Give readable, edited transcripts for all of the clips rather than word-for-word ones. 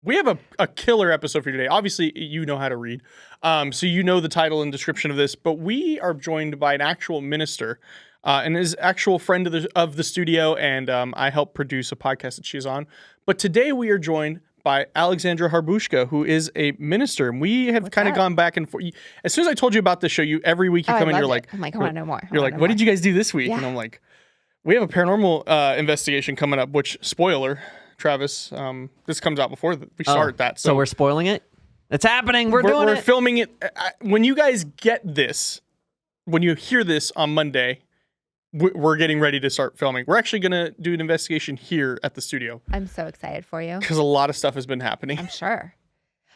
We have a killer episode for you today. Obviously, you know how to read, so you know the title and description of this. But we are joined by an actual minister, and his actual friend of the studio, and I help produce a podcast that she's on. But today we are joined by Alexandra Harbushka, who is a minister, and we have kind of gone back and forth. As soon as I told you about this show, every week you come in, you're like, I'm like, I want to know more. You're like, what did you guys do this week? Yeah. And I'm like, we have a paranormal investigation coming up. Which, spoiler, Travis, this comes out before we start that. So we're spoiling it? It's happening. We're doing it. We're filming it. When you guys get this, when you hear this on Monday, we're getting ready to start filming. We're actually going to do an investigation here at the studio. I'm so excited for you. Because a lot of stuff has been happening. I'm sure.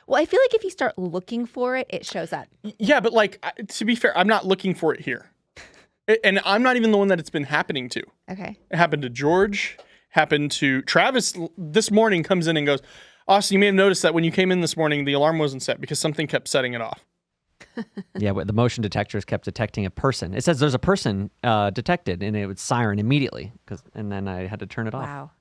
Well, I feel like if you start looking for it, it shows up. Yeah, but like, to be fair, I'm not looking for it here. And I'm not even the one that it's been happening to. Okay. It happened to George. Happened to Travis this morning, comes in and goes, Austin, you may have noticed that when you came in this morning, the alarm wasn't set because something kept setting it off. Yeah, but the motion detectors kept detecting a person. It says there's a person detected, and it would siren immediately, and then I had to turn it off. Wow.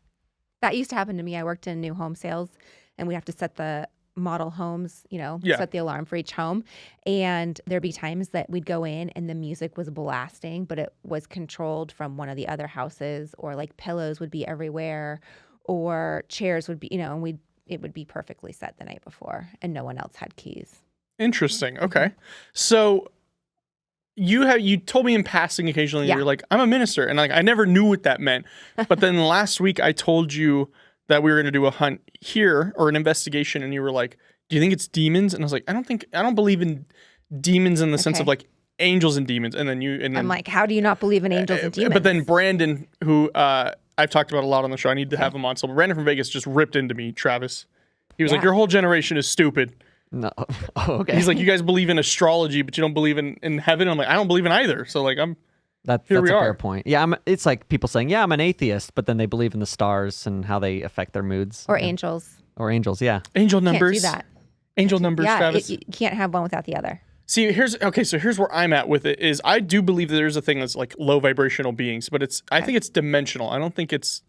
That used to happen to me. I worked in new home sales, and we have to set the model homes, set the alarm for each home. And there'd be times that we'd go in and the music was blasting, but it was controlled from one of the other houses, or like pillows would be everywhere, or chairs would be, and it would be perfectly set the night before, and no one else had keys. Interesting. Okay. So you told me in passing occasionally, you're like, I'm a minister. And like, I never knew what that meant. But then last week I told you that we were going to do a hunt here, or an investigation. And you were like, do you think it's demons? And I was like, I don't believe in demons in the sense of like angels and demons. And then I'm like, how do you not believe in angels and demons? But then Brandon, who I've talked about a lot on the show, I need to have him on. So Brandon from Vegas just ripped into me, Travis. He was like, your whole generation is stupid. No. Oh, okay. He's like, you guys believe in astrology, but you don't believe in heaven. I'm like, I don't believe in either. So like, that's a fair point. Yeah, it's like people saying, yeah, I'm an atheist, but then they believe in the stars and how they affect their moods. Or angels. Or angels, yeah. Angel numbers. Can't do that. Angel numbers, Travis. You can't have one without the other. See, here's where I'm at with it is I do believe that there's a thing that's like low vibrational beings, but I think it's dimensional. I don't think it's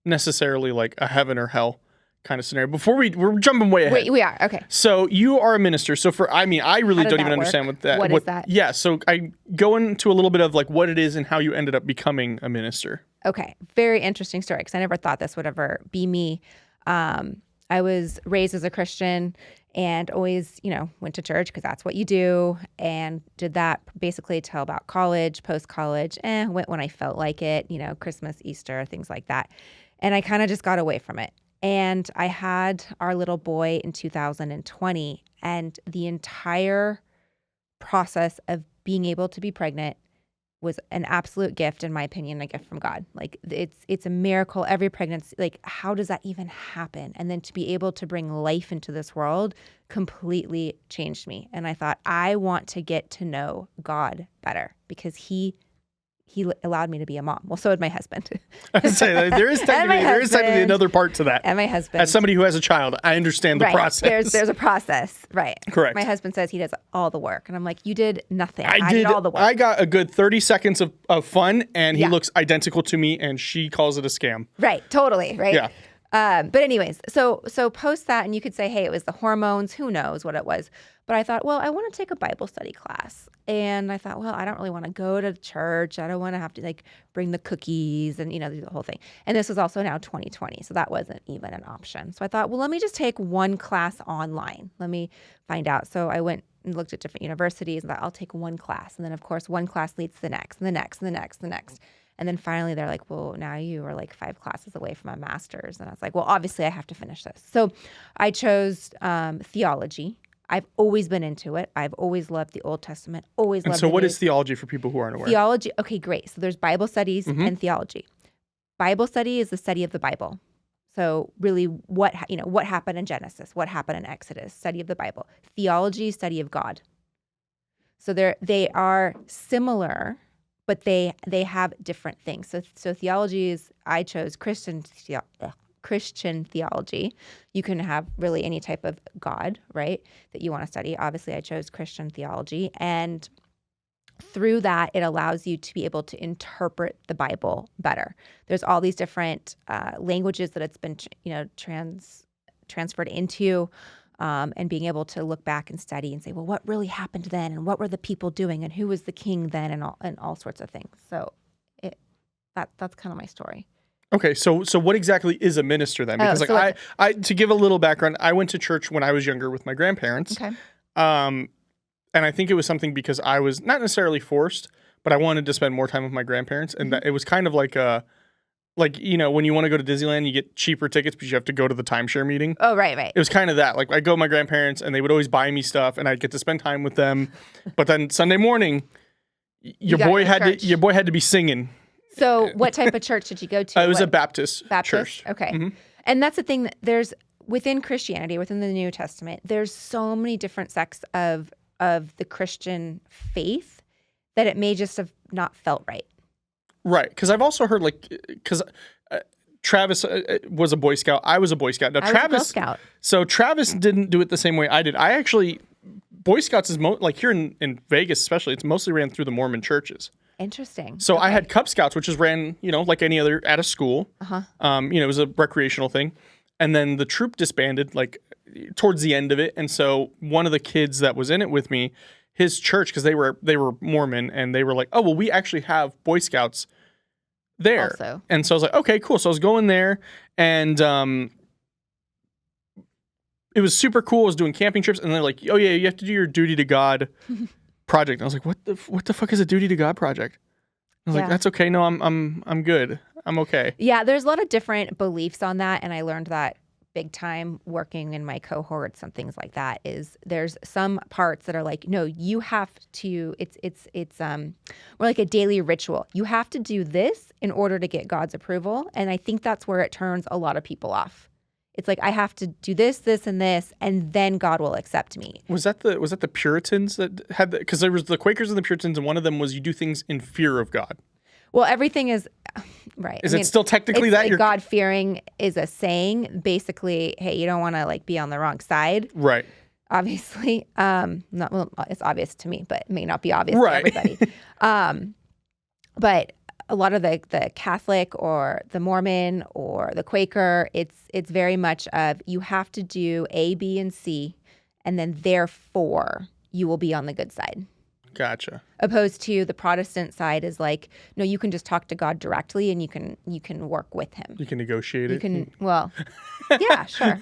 necessarily like a heaven or hell kind of scenario. Before we're jumping way ahead. We are. Okay. So you are a minister. So I really don't even work? understand what that. What is that? Yeah. So I go into a little bit of like what it is and how you ended up becoming a minister. Okay. Very interesting story, because I never thought this would ever be me. I was raised as a Christian and always, went to church because that's what you do, and did that basically till about college, post-college, went when I felt like it, Christmas, Easter, things like that. And I kind of just got away from it. And I had our little boy in 2020, and the entire process of being able to be pregnant was an absolute gift, in my opinion, a gift from God. Like it's a miracle. Every pregnancy, like how does that even happen? And then to be able to bring life into this world completely changed me. And I thought, I want to get to know God better, because He allowed me to be a mom. Well, so did my husband. I would say there is technically another part to that. And my husband. As somebody who has a child, I understand the process. There's a process, right? Correct. My husband says he does all the work, and I'm like, you did nothing. I did all the work. I got a good 30 seconds of fun, and he looks identical to me, and she calls it a scam. Right. Totally. Right. Yeah. But anyways, so post that, and you could say, hey, it was the hormones. Who knows what it was? But I thought, well, I want to take a Bible study class. And I thought, well, I don't really want to go to church. I don't want to have to like bring the cookies and, do the whole thing. And this was also now 2020. So that wasn't even an option. So I thought, well, let me just take one class online. Let me find out. So I went and looked at different universities, and thought, I'll take one class. And then of course, one class leads to the next and the next and the next and the next. And then finally they're like, well, now you are like 5 classes away from a master's. And I was like, well, obviously I have to finish this. So I chose theology. I've always been into it. I've always loved the Old Testament, always loved it. And so what is theology for people who aren't aware? Theology, okay, great. So there's Bible studies and theology. Bible study is the study of the Bible. So really what happened in Genesis, what happened in Exodus, study of the Bible. Theology, study of God. So they are similar, but they have different things. So theology is, I chose Christian theology. You can have really any type of God, right, that you want to study. Obviously, I chose Christian theology. And through that, it allows you to be able to interpret the Bible better. There's all these different languages that it's been, transferred into, and being able to look back and study and say, well, what really happened then, and what were the people doing, and who was the king then, and all sorts of things. So that's kind of my story. Okay, so what exactly is a minister then? Because I to give a little background, I went to church when I was younger with my grandparents. Okay. And I think it was something because I was not necessarily forced, but I wanted to spend more time with my grandparents, and that it was kind of like when you want to go to Disneyland, you get cheaper tickets, but you have to go to the timeshare meeting. Oh, right. It was kind of that. Like I go with my grandparents, and they would always buy me stuff, and I'd get to spend time with them. But then Sunday morning, your boy had to be singing. So what type of church did you go to? It was a Baptist church. Okay. Mm-hmm. And that's the thing that there's within Christianity, within the New Testament, there's so many different sects of the Christian faith that it may just have not felt right. Right. Because I've also heard Travis was a Boy Scout. I was a Boy Scout. Now, I was a Girl Scout. So Travis didn't do it the same way I did. I actually, Boy Scouts is here in Vegas especially, it's mostly ran through the Mormon churches. Interesting. So I had Cub Scouts, which is ran, like any other at a school. Uh-huh. It was a recreational thing. And then the troop disbanded towards the end of it. And so one of the kids that was in it with me, his church, because they were Mormon, and they were like, oh, well, we actually have Boy Scouts there. Also. And so I was like, okay, cool. So I was going there, and it was super cool. I was doing camping trips, and they're like, oh yeah, you have to do your duty to God project. And I was like, what the fuck is a duty to God project? I was like, that's okay. No, I'm good. I'm okay. Yeah, there's a lot of different beliefs on that, and I learned that big time working in my cohorts and things like that. Is there's some parts that are like, no, you have to. It's more like a daily ritual. You have to do this in order to get God's approval, and I think that's where it turns a lot of people off. It's like, I have to do this, this, and this, and then God will accept me. Was that the Puritans that had that? Because there was the Quakers and the Puritans, and one of them was you do things in fear of God. Well, everything is right. Is it still technically that? Like God fearing is a saying. Basically, hey, you don't want to be on the wrong side. Right. Obviously, it's obvious to me, but it may not be obvious to everybody. But a lot of the Catholic or the Mormon or the Quaker, it's very much of you have to do A, B, and C, and then therefore you will be on the good side. Gotcha. Opposed to the Protestant side is like, no, you can just talk to God directly, and you can work with him. You can negotiate it. Yeah, sure.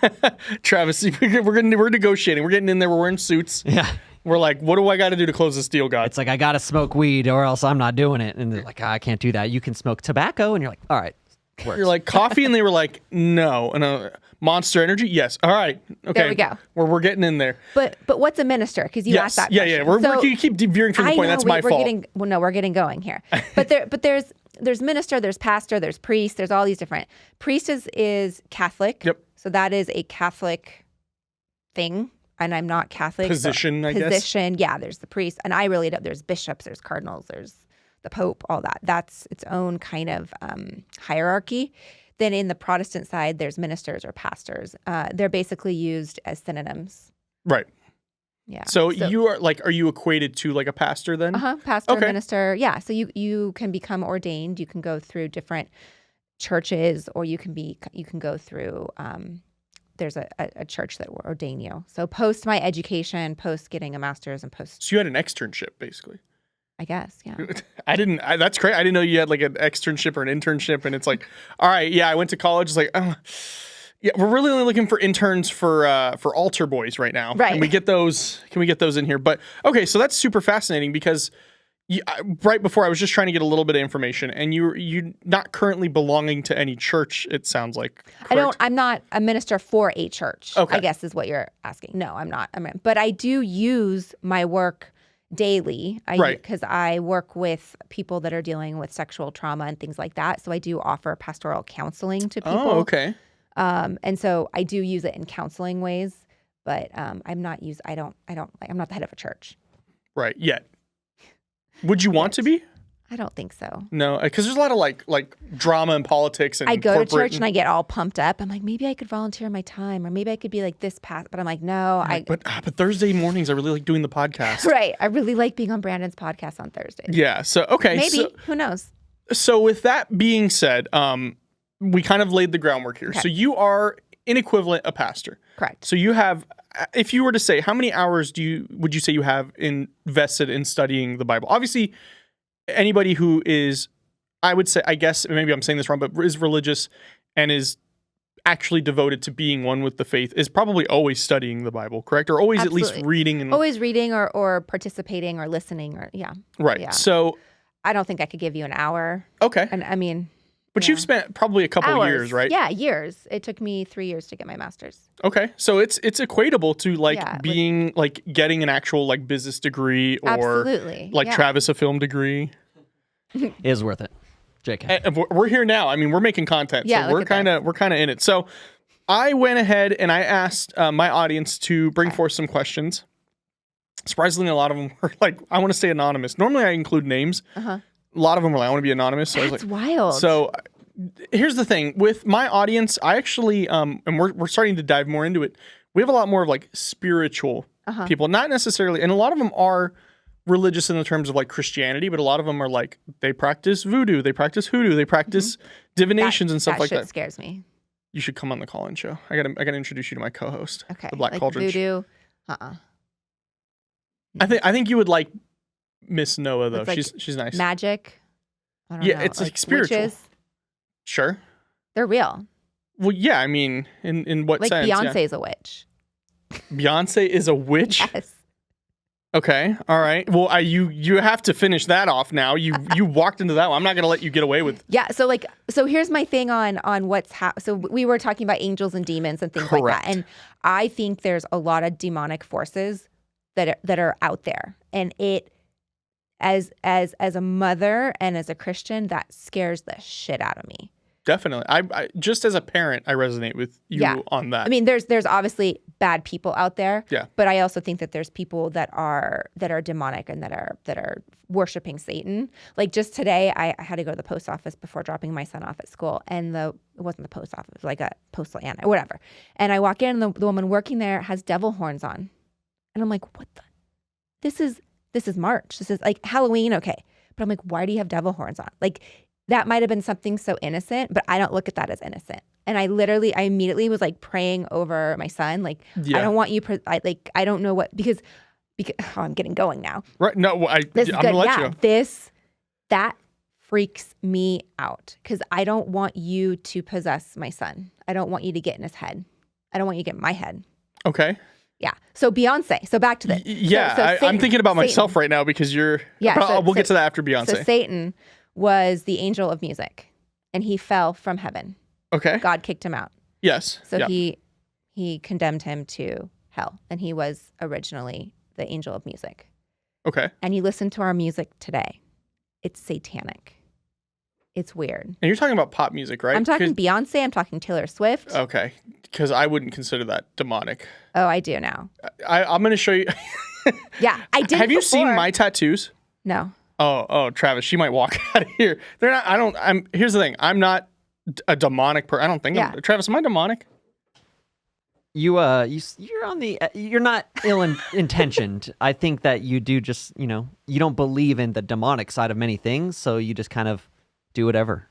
Travis, we're negotiating. We're getting in there. We're wearing suits. Yeah. We're like, what do I got to do to close this deal, God? It's like, I got to smoke weed or else I'm not doing it. And they're like, I can't do that. You can smoke tobacco. And you're like, all right. Works. You're like, coffee? And they were like, no. And Monster Energy? Yes. All right. Okay. There we go. We're getting in there. But what's a minister? Because you asked that question. Yeah. You keep veering from the point. That's my fault. We're getting going here. But there's minister, there's pastor, there's priest, there's all these different. Priest is Catholic. Yep. So that is a Catholic thing. And I'm not Catholic. Position, I guess. Position, yeah. There's the priest. And I really don't. There's bishops, there's cardinals, there's the Pope, all that. That's its own kind of hierarchy. Then in the Protestant side, there's ministers or pastors. They're basically used as synonyms. Right. Yeah. So you are you equated to like a pastor then? Pastor, minister. Yeah. So you can become ordained. You can go through different churches, or you can go through, there's a church that will ordain you. So post my education, post getting a master's, and post. So you had an externship basically. I guess, yeah. That's great. I didn't know you had like an externship or an internship, and it's like, all right, yeah, I went to college. It's like, yeah, we're really only looking for interns for altar boys right now. Right. Can we get those in here? But okay, so that's super fascinating because right before I was just trying to get a little bit of information, and you're not currently belonging to any church. It sounds like. Correct? I'm not a minister for a church. Okay. I guess is what you're asking. No, I'm not. But I do use my work daily, because I work with people that are dealing with sexual trauma and things like that. So I do offer pastoral counseling to people. Oh, okay. And so I do use it in counseling ways, but I'm not I'm not the head of a church. Right. Yet. Would you want to be? I don't think so. No, because there's a lot of like drama and politics and I go to church and I get all pumped up. I'm like, maybe I could volunteer my time, or maybe I could be like this past. But I'm like, no. But Thursday mornings, I really like doing the podcast. Right. I really like being on Brandon's podcast on Thursdays. Yeah. So, okay. Maybe. Who knows? So with that being said, we kind of laid the groundwork here. Okay. So you are, in equivalent, a pastor. Correct. So you have, if you were to say, how many hours would you say you have invested in studying the Bible? Obviously, anybody who is, I would say, I guess, maybe I'm saying this wrong, but is religious and is actually devoted to being one with the faith is probably always studying the Bible, correct? Or always Absolutely. at least reading. And always reading or participating or listening or Right. Yeah. So I don't think I could give you an hour. Okay. And I mean, but you've spent probably a couple hours. years, right? Yeah, years. It took me 3 years to get my master's. Okay. So it's equatable to like being like getting an actual like business degree or absolutely. like Travis a film degree. It is worth it. JK. And we're here now. I mean, we're making content. Yeah, So we're kind of in it. So I went ahead and I asked my audience to bring forth some questions. Surprisingly, a lot of them were like, I want to stay anonymous. Normally I include names. Uh-huh. A lot of them were like, I want to be anonymous. So That's I was like, wild. So here's the thing with my audience. I actually, and we're starting to dive more into it. We have a lot more of like spiritual people, not necessarily, and a lot of them are religious in the terms of like Christianity, but a lot of them are like, they practice voodoo, they practice hoodoo, they practice divinations and stuff like that. That scares me. You should come on the call-in show. I gotta introduce you to my co-host. Okay. The Black like Cauldron. Voodoo. I think you would like Miss Noah though. Like She's nice. Magic. I don't know. It's like spiritual. Witches. Sure. They're real. Well, yeah. I mean, in what like sense? Beyonce's a witch. Beyonce is a witch. Yes. Okay. All right. Well, you have to finish that off now. You walked into that one. I'm not gonna let you get away with. Yeah. So here's my thing on what's so we were talking about angels and demons and things Correct. like that, and I think there's a lot of demonic forces that are out there, and it as a mother and as a Christian, that scares the shit out of me. Definitely. I just as a parent, I resonate with you on that. I mean, there's obviously bad people out there. Yeah. But I also think that there's people that are demonic and that are worshiping Satan. Like just today, I had to go to the post office before dropping my son off at school, and it wasn't the post office, it was like a postal aunt or whatever. And I walk in, and the woman working there has devil horns on, and I'm like, what the? This is March. This is like Halloween, okay? But I'm like, why do you have devil horns on? Like. That might have been something so innocent, but I don't look at that as innocent. And I immediately was like praying over my son. Like, I don't want you, I don't know what, because I'm getting going now. Right. No, I'm going to let you go. That freaks me out because I don't want you to possess my son. I don't want you to get in his head. I don't want you to get in my head. Okay. Yeah. So Beyonce. So back to this. I'm thinking about myself right now because you're, but we'll get to that after Beyonce. So Satan was the angel of music, and he fell from heaven. Okay. God kicked him out. Yes. So he condemned him to hell, and he was originally the angel of music. Okay. And you listen to our music today. It's satanic. It's weird. And you're talking about pop music, right? I'm talking Beyonce. I'm talking Taylor Swift. Okay. Because I wouldn't consider that demonic. Oh, I do now. I'm going to show you. Yeah, I did. Have you seen my tattoos? No. Oh, Travis, she might walk out of here. They're not. Here's the thing. I'm not a demonic person. I don't think. Travis, am I demonic? You're on the. You're not ill-intentioned. I think that you do just. You don't believe in the demonic side of many things, so you just kind of do whatever.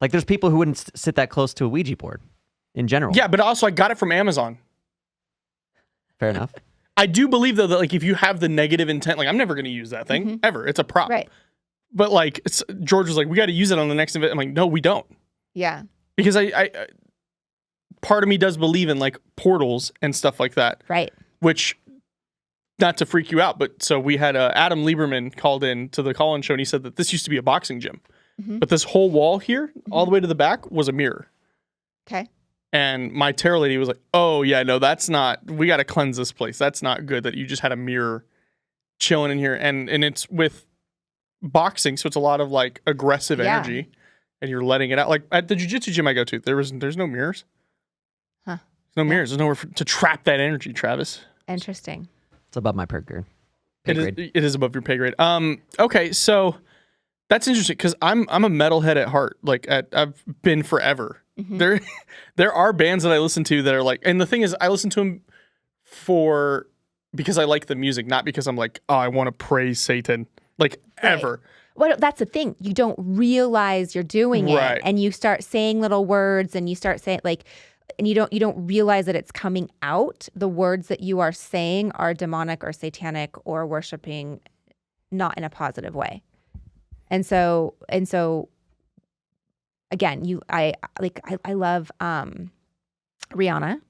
Like there's people who wouldn't sit that close to a Ouija board, in general. Yeah, but also I got it from Amazon. Fair enough. I do believe though that like if you have the negative intent, like I'm never going to use that thing ever. It's a prop. Right. But like George was like, we got to use it on the next event. I'm like, no, we don't. Yeah. Because I part of me does believe in like portals and stuff like that. Right. Which, not to freak you out, but so we had Adam Lieberman called in to the call-in show and he said that this used to be a boxing gym. But this whole wall here, all the way to the back, was a mirror. Okay. And my tarot lady was like, oh, yeah, no, that's not, we got to cleanse this place. That's not good that you just had a mirror chilling in here. And it's with boxing, so it's a lot of like aggressive energy and you're letting it out. Like at the jiu-jitsu gym I go to, there's no mirrors. Huh. There's no mirrors. There's nowhere to trap that energy, Travis. Interesting. It's above my pay grade. It is above your pay grade. Okay, so that's interesting because I'm a metalhead at heart. Like I've been forever. There are bands that I listen to that are like, and the thing is, I listen to them because I like the music, not because I'm like, oh, I want to praise Satan, like ever. Well, that's the thing. You don't realize you're doing it, and you start saying little words, and you start saying like and you don't realize that it's coming out, the words that you are saying are demonic or satanic or worshiping not in a positive way. And so again, I love Rihanna.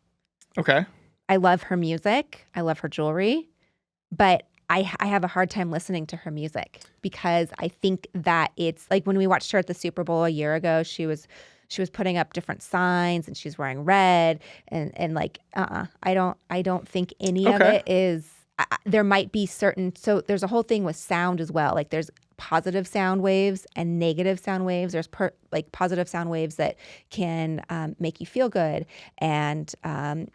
Okay. I love her music. I love her jewelry, but I have a hard time listening to her music because I think that it's like when we watched her at the Super Bowl a year ago, she was putting up different signs and she's wearing red and like I don't think any of it is. There might be certain, so there's a whole thing with sound as well. Like there's positive sound waves and negative sound waves. There's positive sound waves that can make you feel good and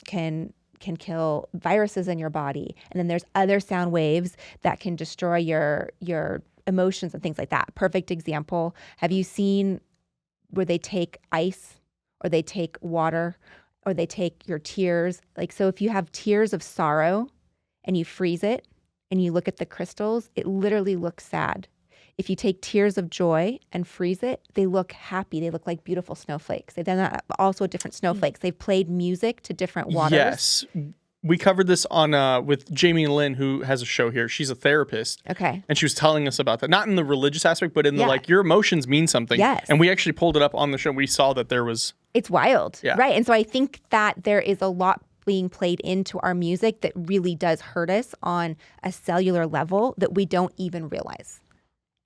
can kill viruses in your body. And then there's other sound waves that can destroy your emotions and things like that. Perfect example. Have you seen where they take ice or they take water or they take your tears? Like, so if you have tears of sorrow and you freeze it and you look at the crystals, it literally looks sad. If you take tears of joy and freeze it, they look happy. They look like beautiful snowflakes. They're not also different snowflakes. They've played music to different waters. Yes. We covered this on with Jamie Lynn, who has a show here. She's a therapist. Okay. And she was telling us about that. Not in the religious aspect, but in the like, your emotions mean something. Yes. And we actually pulled it up on the show. We saw that there was... It's wild. Yeah. Right. And so I think that there is a lot being played into our music that really does hurt us on a cellular level that we don't even realize.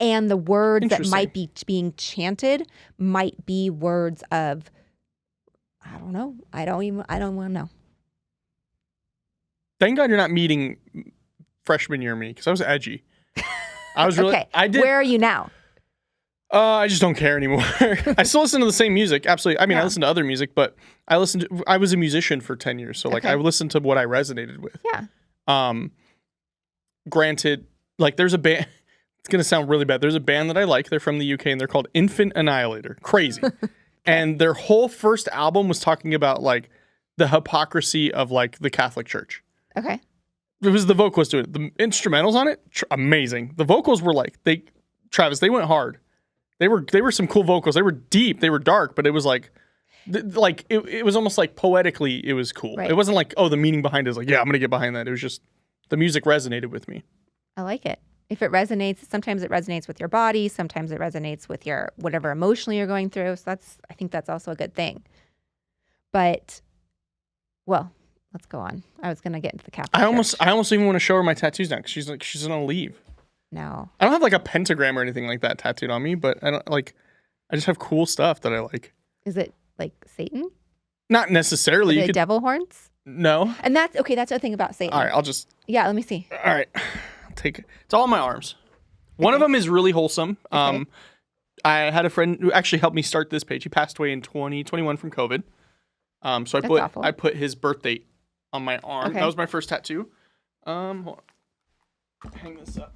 And the words that might be being chanted might be words of, I don't know. I don't want to know. Thank God you're not meeting freshman year me, because I was edgy. I was really... Okay. Where are you now? I just don't care anymore. I still listen to the same music. Absolutely. I mean, I listen to other music, but I was a musician for 10 years. So like I listened to what I resonated with. Yeah. Granted, like there's a band... It's going to sound really bad. There's a band that I like. They're from the UK and they're called Infant Annihilator. Crazy. And their whole first album was talking about like the hypocrisy of like the Catholic Church. Okay. It was the vocals doing it. The instrumentals on it, amazing. The vocals were like, Travis, they went hard. They were some cool vocals. They were deep. They were dark, but it was like it was almost like poetically it was cool. Right. It wasn't like, oh, the meaning behind it is like, yeah, I'm going to get behind that. It was just the music resonated with me. I like it. If it resonates, sometimes it resonates with your body, sometimes it resonates with your whatever emotionally you're going through. So I think that's also a good thing. But, well, let's go on. I was going to get into the Catholic Church. I almost even want to show her my tattoos now because she's going to leave. No. I don't have like a pentagram or anything like that tattooed on me, but I just have cool stuff that I like. Is it like Satan? Not necessarily. Are they devil horns? No. And that's the thing about Satan. All right, I'll just... Yeah, let me see. All right. Take it. It's all on my arms. One of them is really wholesome. I had a friend who actually helped me start this page. He passed away in 2021 from COVID. So I put his birth date on my arm. Okay. That was my first tattoo. Hold on. Hang this up.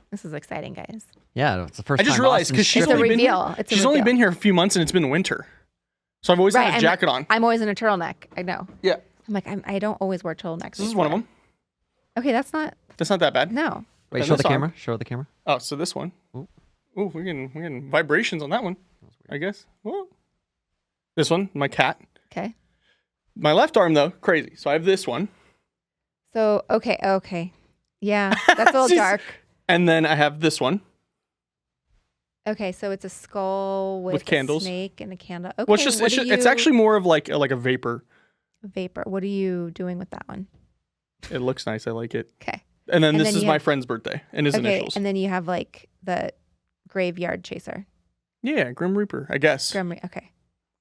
This is exciting, guys. Yeah, it's the first time. I just realized because she's only been here. She's only been here a few months and it's been winter. So I've always had a jacket on. I'm always in a turtleneck. I know. Yeah. I'm like, I don't always wear turtlenecks. This is one of them. Okay, that's not that bad. No. Wait, show the camera. Show the camera. Oh, so this one. Ooh, we're getting vibrations on that one. I guess. Whoa. This one, my cat. Okay. My left arm though, crazy. So I have this one. So okay. Yeah, that's a little dark. And then I have this one. Okay, so it's a skull with candles, a snake and a candle. Okay, well, it's actually more of like a vapor. Vapor. What are you doing with that one? It looks nice. I like it. Okay. And then this is my friend's birthday and his initials. And then you have like the graveyard chaser. Yeah, Grim Reaper, I guess. Okay,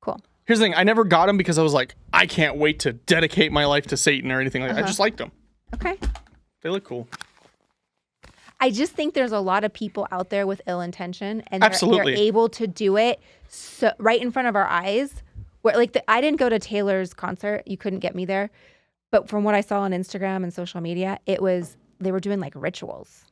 cool. Here's the thing. I never got him because I was like, I can't wait to dedicate my life to Satan or anything like that. I just liked them. Okay. They look cool. I just think there's a lot of people out there with ill intention and Absolutely. they're able to do it so right in front of our eyes. Where like I didn't go to Taylor's concert. You couldn't get me there. But from what I saw on Instagram and social media, they were doing like rituals.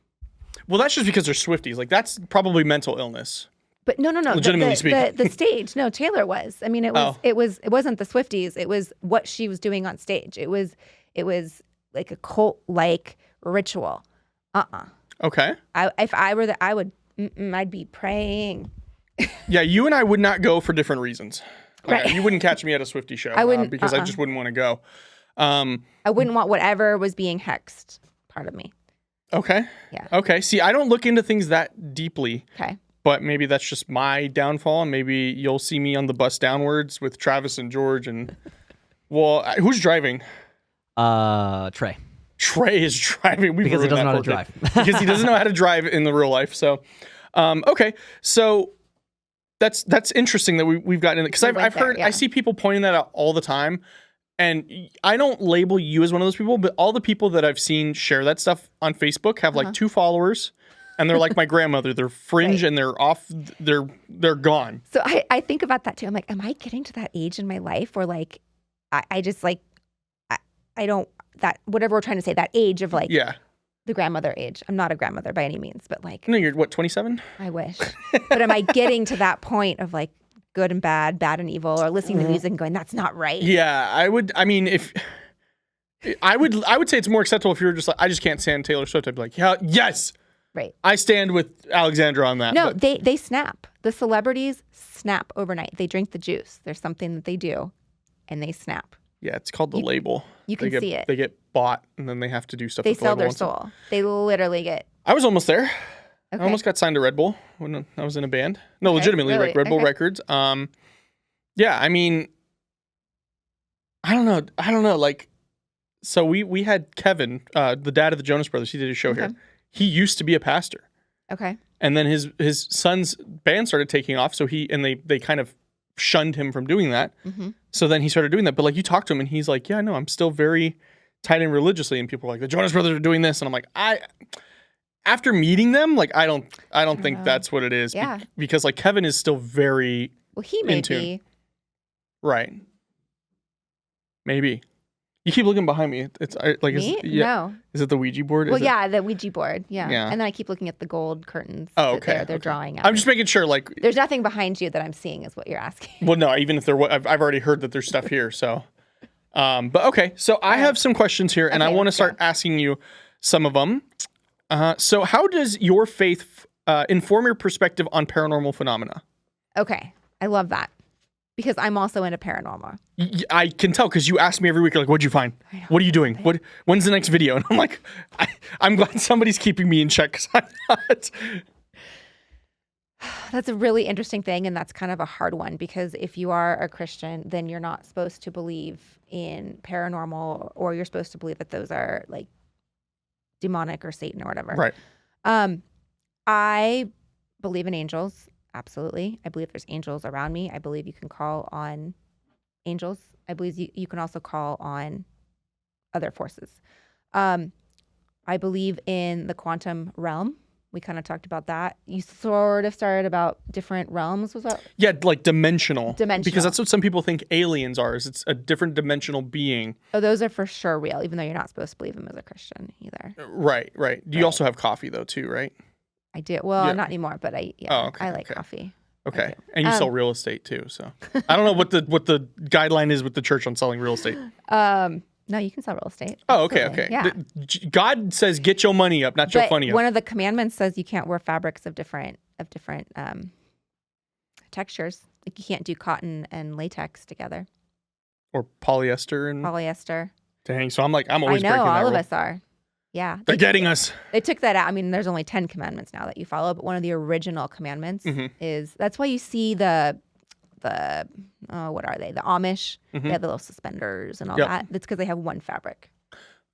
Well, that's just because they're Swifties. Like that's probably mental illness. But no. Legitimately speaking. The stage. No, Taylor was. I mean, it wasn't the Swifties. It was what she was doing on stage. It was like a cult-like ritual. Okay. If I were I'd be praying. Yeah, you and I would not go for different reasons. Right. You wouldn't catch me at a Swiftie show. I wouldn't, because I just wouldn't want to go. I wouldn't want whatever was being hexed part of me. Okay. Yeah. Okay. See, I don't look into things that deeply. Okay. But maybe that's just my downfall. And maybe you'll see me on the bus downwards with Travis and George. And who's driving? Trey. Trey is driving. Because he doesn't know how to drive. Because he doesn't know how to drive in the real life. So, okay. So that's interesting that we've gotten in it. Because I've heard, I see people pointing that out all the time. And I don't label you as one of those people, but all the people that I've seen share that stuff on Facebook have like 2 followers. And they're like my grandmother. They're fringe and they're off. They're gone. So I think about that too. I'm like, am I getting to that age in my life where like, I just like, I don't, that, whatever we're trying to say, that age of like, the grandmother age. I'm not a grandmother by any means, but like. No, you're what, 27? I wish. But am I getting to that point of like good and bad, bad and evil, or listening to music and going, that's not right? Yeah, I would say it's more acceptable if you were just like, I just can't stand Taylor Swift. I'd be like, yeah, yes. Right. I stand with Alexandra on that. No, they snap. The celebrities snap overnight. They drink the juice. There's something that they do, and they snap. Yeah, it's called the label. You can see it. They get bought, and then they have to do stuff. They sell their soul. They literally get. I was almost there. Okay. I almost got signed to Red Bull when I was in a band. No, legitimately, really? like Red Bull Records. Yeah, I mean, I don't know. Like, so we had Kevin, the dad of the Jonas Brothers. He did a show here. He used to be a pastor. Okay. And then his son's band started taking off, so they kind of shunned him from doing that. Mm-hmm. So then he started doing that. But like you talk to him and he's like, yeah, no, I'm still very tied in religiously. And people are like, the Jonas Brothers are doing this. And I'm like, after meeting them, like I don't think that's what it is. Yeah. Because like Kevin is still very he may be. Right. Maybe. You keep looking behind me. It's like me? No. Is it the Ouija board? Well, the Ouija board. Yeah. And then I keep looking at the gold curtains. Oh, okay. They're drawing out. I'm just making sure. Like, there's nothing behind you that I'm seeing, is what you're asking. Well, no. Even if I've already heard that there's stuff here. So, but okay. So I have some questions here, and I want to start asking you some of them. So how does your faith inform your perspective on paranormal phenomena? Okay, I love that. Because I'm also into paranormal. I can tell because you ask me every week, like, what'd you find? What are you doing? When's the next video? And I'm like, I'm glad somebody's keeping me in check because I'm not. That's a really interesting thing, and that's kind of a hard one because if you are a Christian, then you're not supposed to believe in paranormal, or you're supposed to believe that those are like demonic or Satan or whatever. Right. I believe in angels. Absolutely. I believe there's angels around me. I believe you can call on angels. I believe you can also call on other forces. I believe in the quantum realm. We kind of talked about that. You sort of started about different realms. Was that? Yeah, like dimensional. Dimensional. Because that's what some people think aliens are. Is it's a different dimensional being. Oh, those are for sure real, even though you're not supposed to believe them as a Christian either. Right. You also have coffee though too, right? I do. Well, not anymore, but I like coffee. Okay. And you sell real estate too, so I don't know what the guideline is with the church on selling real estate. No, you can sell real estate. Oh, Absolutely. okay. Yeah. God says get your money up, not your funny up. One of the commandments says you can't wear fabrics of different textures. Like you can't do cotton and latex together. Or polyester and polyester. Dang. So I'm always breaking that all rule. of us are. Yeah. They're getting us. They took that out. I mean, there's only 10 commandments now that you follow, but one of the original commandments is, that's why you see the what are they? The Amish. They have the little suspenders and all that. That's because they have one fabric.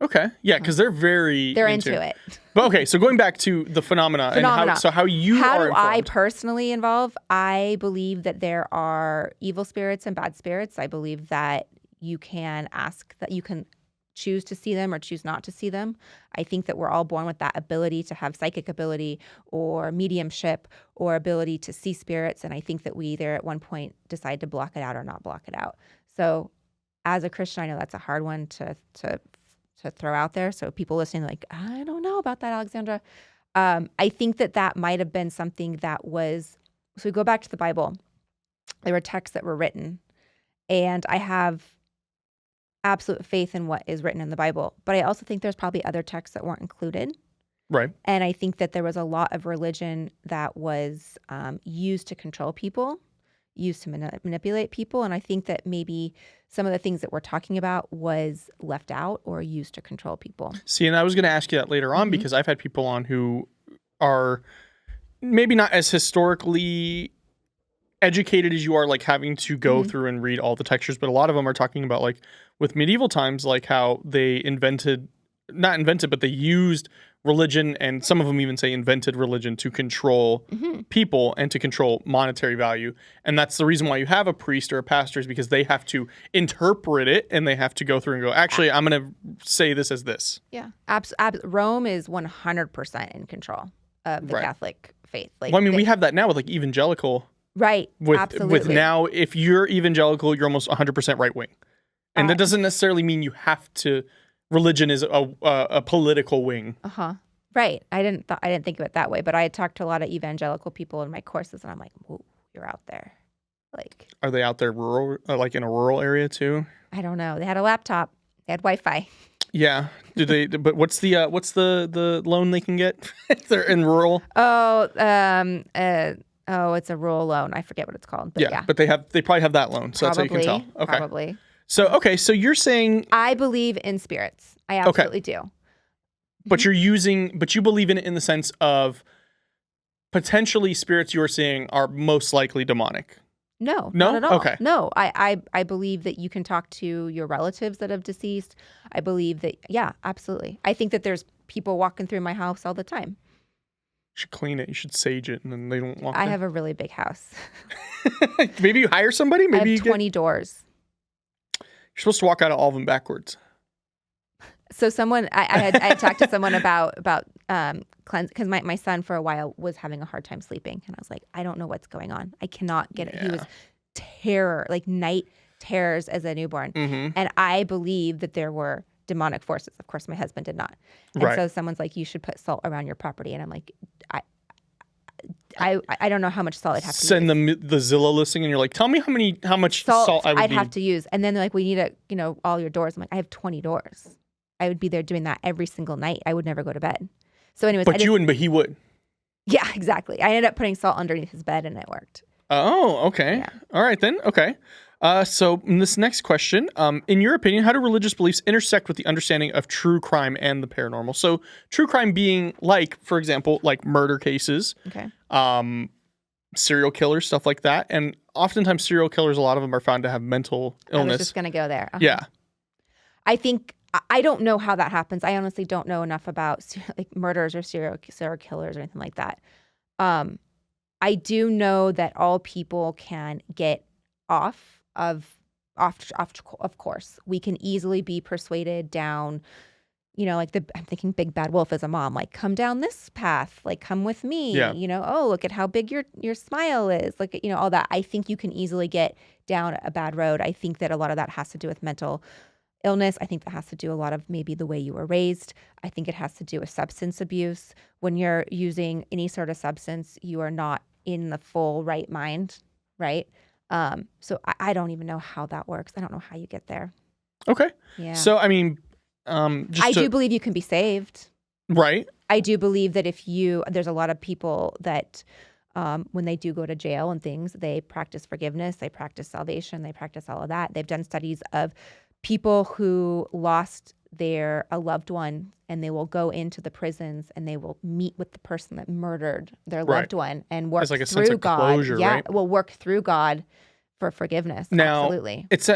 Okay. Yeah, because they're into it. But okay, so going back to the phenomena. And how you how are do informed. I personally involve? I believe that there are evil spirits and bad spirits. I believe that you can choose to see them or choose not to see them. I think that we're all born with that ability to have psychic ability or mediumship or ability to see spirits. And I think that we either at one point decide to block it out or not block it out. So as a Christian, I know that's a hard one to throw out there. So people listening like, I don't know about that, Alexandra. I think that might have been something that was, so we go back to the Bible. There were texts that were written, and I have absolute faith in what is written in the Bible. But I also think there's probably other texts that weren't included. Right. And I think that there was a lot of religion that was used to control people, used to manipulate people. And I think that maybe some of the things that we're talking about was left out or used to control people. See, and I was going to ask you that later on because I've had people on who are maybe not as historically educated as you are, like having to go through and read all the textures, but a lot of them are talking about like with medieval times, like how they not invented, but they used religion, and some of them even say invented religion to control people and to control monetary value. And that's the reason why you have a priest or a pastor, is because they have to interpret it and they have to go through and go, actually, I'm going to say this as this. Yeah. Rome is 100% in control of the Catholic faith. Like, well, I mean, we have that now with like evangelical. Right. Absolutely. With now, if you're evangelical, you're almost 100% right wing. And that doesn't necessarily mean you have to. Religion is a political wing. Right. I didn't think of it that way, but I had talked to a lot of evangelical people in my courses, and I'm like, whoa, you're out there. Like, are they out there rural, like in a rural area too? I don't know. They had a laptop. They had Wi-Fi. Yeah. Do they? But what's the loan they can get if they're in rural? It's a rural loan. I forget what it's called. But yeah. But they probably have that loan, so that's how you can tell. Okay. Probably. So you're saying I believe in spirits. I absolutely do. But you believe in it in the sense of potentially spirits you're seeing are most likely demonic. No, not at all. Okay. No, I believe that you can talk to your relatives that have deceased. I believe that, yeah, absolutely. I think that there's people walking through my house all the time. You should clean it. You should sage it, and then they don't walk I in. have a really big house. Maybe you hire somebody. Maybe I have 20 doors. You're supposed to walk out of all of them backwards. So I had talked to someone about cleanse, because my son for a while was having a hard time sleeping, and I was like, I don't know what's going on. I cannot get it. He was night terrors as a newborn, and I believe that there were demonic forces. Of course, my husband did not. And so someone's like, you should put salt around your property, and I'm like, I don't know how much salt I'd have to send use. them the Zillow listing, and you're like, tell me how much salt I would I'd need. have to use. And then they're like, we need all your doors. I'm like, I have 20 doors. I would be there doing that every single night. I would never go to bed. So anyways, but you wouldn't, but he would. Yeah, exactly. I ended up putting salt underneath his bed, and it worked. Oh, okay. Yeah. All right then. Okay. So this next question, in your opinion, how do religious beliefs intersect with the understanding of true crime and the paranormal? So true crime being like, for example, like murder cases, serial killers, stuff like that. And oftentimes serial killers, a lot of them are found to have mental illness. I was just going to go there. Yeah. I think, I don't know how that happens. I honestly don't know enough about like murders or serial killers or anything like that. I do know that all people can get off course. We can easily be persuaded down, like I'm thinking Big Bad Wolf as a mom, like, come down this path, like, come with me, look at how big your smile is, like, all that. I think you can easily get down a bad road. I think that a lot of that has to do with mental illness. I think that has to do a lot of maybe the way you were raised. I think it has to do with substance abuse. When you're using any sort of substance, you are not in the full right mind, right? So I don't even know how that works. I don't know how you get there. Okay. Yeah. So, I mean, I do believe you can be saved. Right. I do believe that there's a lot of people that when they do go to jail and things, they practice forgiveness, they practice salvation, they practice all of that. They've done studies of people who lost a loved one, and they will go into the prisons and they will meet with the person that murdered their loved one and work like a through sense of God. closure, right? Will work through God for forgiveness. Now, absolutely. It's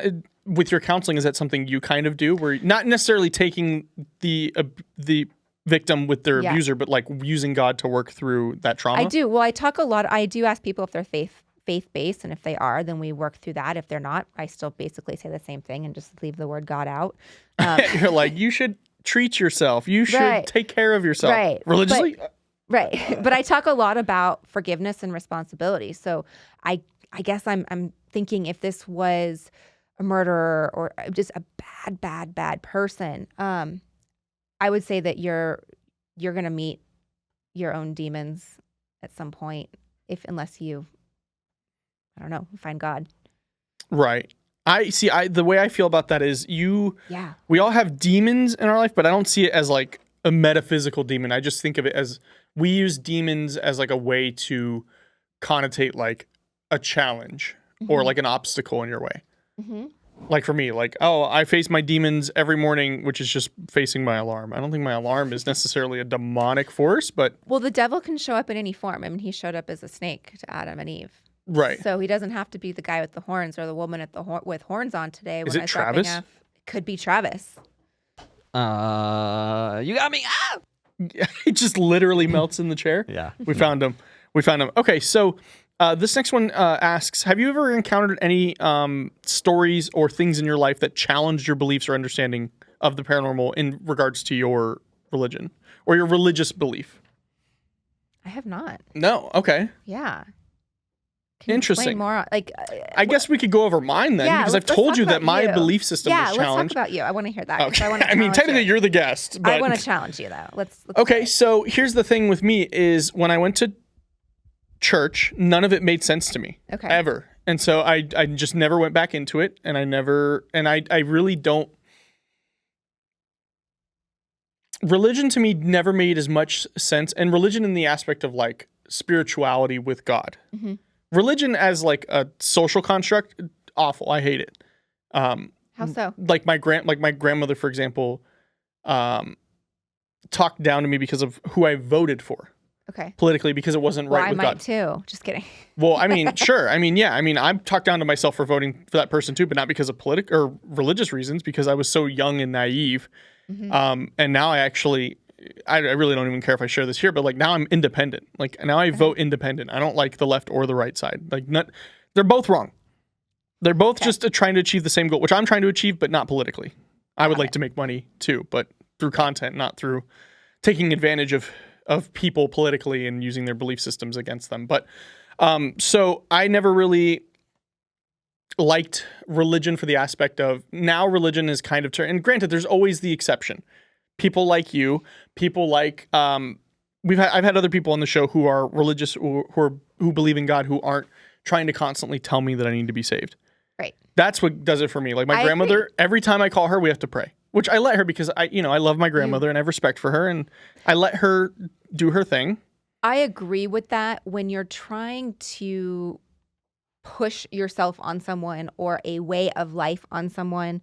with your counseling, is that something you kind of do, where you're not necessarily taking the victim with their abuser, but like using God to work through that trauma? I do. Well, I talk a lot. I do ask people if they're faith-based, and if they are, then we work through that. If they're not, I still basically say the same thing and just leave the word God out. You're like, you should treat yourself. You should take care of yourself. Right. Religiously? Right. But I talk a lot about forgiveness and responsibility. So I guess I'm thinking, if this was a murderer or just a bad person, I would say that you're going to meet your own demons at some point, unless you, I don't know, find God. Right. The way I feel about that is we all have demons in our life, but I don't see it as like a metaphysical demon. I just think of it as, we use demons as like a way to connotate like a challenge, or like an obstacle in your way. Mm-hmm. Like for me, like, oh, I face my demons every morning, which is just facing my alarm. I don't think my alarm is necessarily a demonic force, but Well, the devil can show up in any form. I mean, he showed up as a snake to Adam and Eve. right. So he doesn't have to be the guy with the horns or the woman at the with horns on today. Is When it I start Travis? being it could be Travis. You got me. Ah! It just literally melts in the chair. Yeah. We found him. Okay, so this next one asks, have you ever encountered any stories or things in your life that challenged your beliefs or understanding of the paranormal in regards to your religion or your religious belief? I have not. No. Okay. Yeah. Can you Interesting. explain more? Like, I guess we could go over mine then, Yeah, because I've let's told talk you that about my you. belief system yeah, was let's talk challenged. about you. I want to hear that. 'cause Okay. I want to. I mean, technically you. you're the guest, but I want to challenge you though. Let's okay, do it. so here's the thing with me is when I went to church, none of it made sense to me. Okay. Ever. And so I just never went back into it, and I really don't. Religion to me never made as much sense, and religion in the aspect of like spirituality with God. Mhm. Religion as like a social construct, awful. I hate it. How so? Like my grandmother, for example, talked down to me because of who I voted for Okay. politically because it wasn't Well, right I with might God. too. Just kidding. Well, I mean, sure. I mean, yeah. I mean, I'm talked down to myself for voting for that person too, but not because of political or religious reasons, because I was so young and naive. Mhm. And now I really don't even care if I share this here, but like now I'm independent. Like now I vote independent. I don't like the left or the right side. Like they're both wrong. They're both just trying to achieve the same goal, which I'm trying to achieve, but not politically. I would like to make money too, but through content, not through taking advantage of people politically and using their belief systems against them. But so I never really liked religion for the aspect of now religion is kind of turned. And granted, there's always the exception. People like you, people like I've had other people on the show who are religious who believe in God who aren't trying to constantly tell me that I need to be saved. Right. That's what does it for me. Like my I grandmother, agree. every time I call her, we have to pray. Which I let her because I love my grandmother and I have respect for her and I let her do her thing. I agree with that when you're trying to push yourself on someone or a way of life on someone.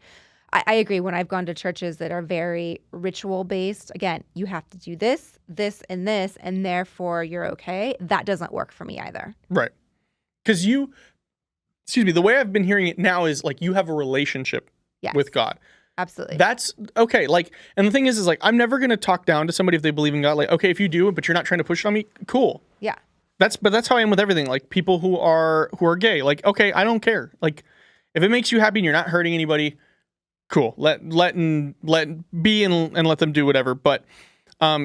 I agree when I've gone to churches that are very ritual based. Again, you have to do this, this, and this, and therefore you're okay. That doesn't work for me either. Right. Because the way I've been hearing it now is like you have a relationship Yes. with God. Absolutely. That's okay. Like, and the thing is like, I'm never going to talk down to somebody if they believe in God. Like, okay, if you do, but you're not trying to push it on me, cool. Yeah. But that's how I am with everything. Like people who are gay, like, okay, I don't care. Like if it makes you happy and you're not hurting anybody, cool. Let be and let them do whatever. But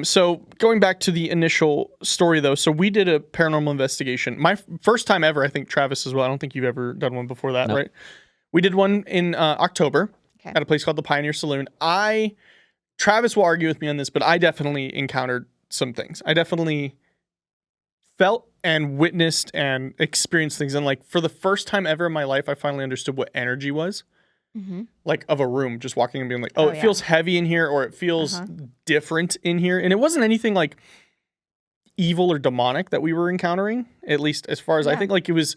so going back to the initial story though, so we did a paranormal investigation. My first time ever, I think Travis as well. I don't think you've ever done one before that, Nope. right? We did one in October Okay. at a place called the Pioneer Saloon. Travis will argue with me on this, but I definitely encountered some things. I definitely felt and witnessed and experienced things. And like for the first time ever in my life, I finally understood what energy was. Mm-hmm. Like of a room, just walking and being like, Oh, it yeah. feels heavy in here or it feels different in here. And it wasn't anything like evil or demonic that we were encountering, at least as far as I Yeah. think. Like it was,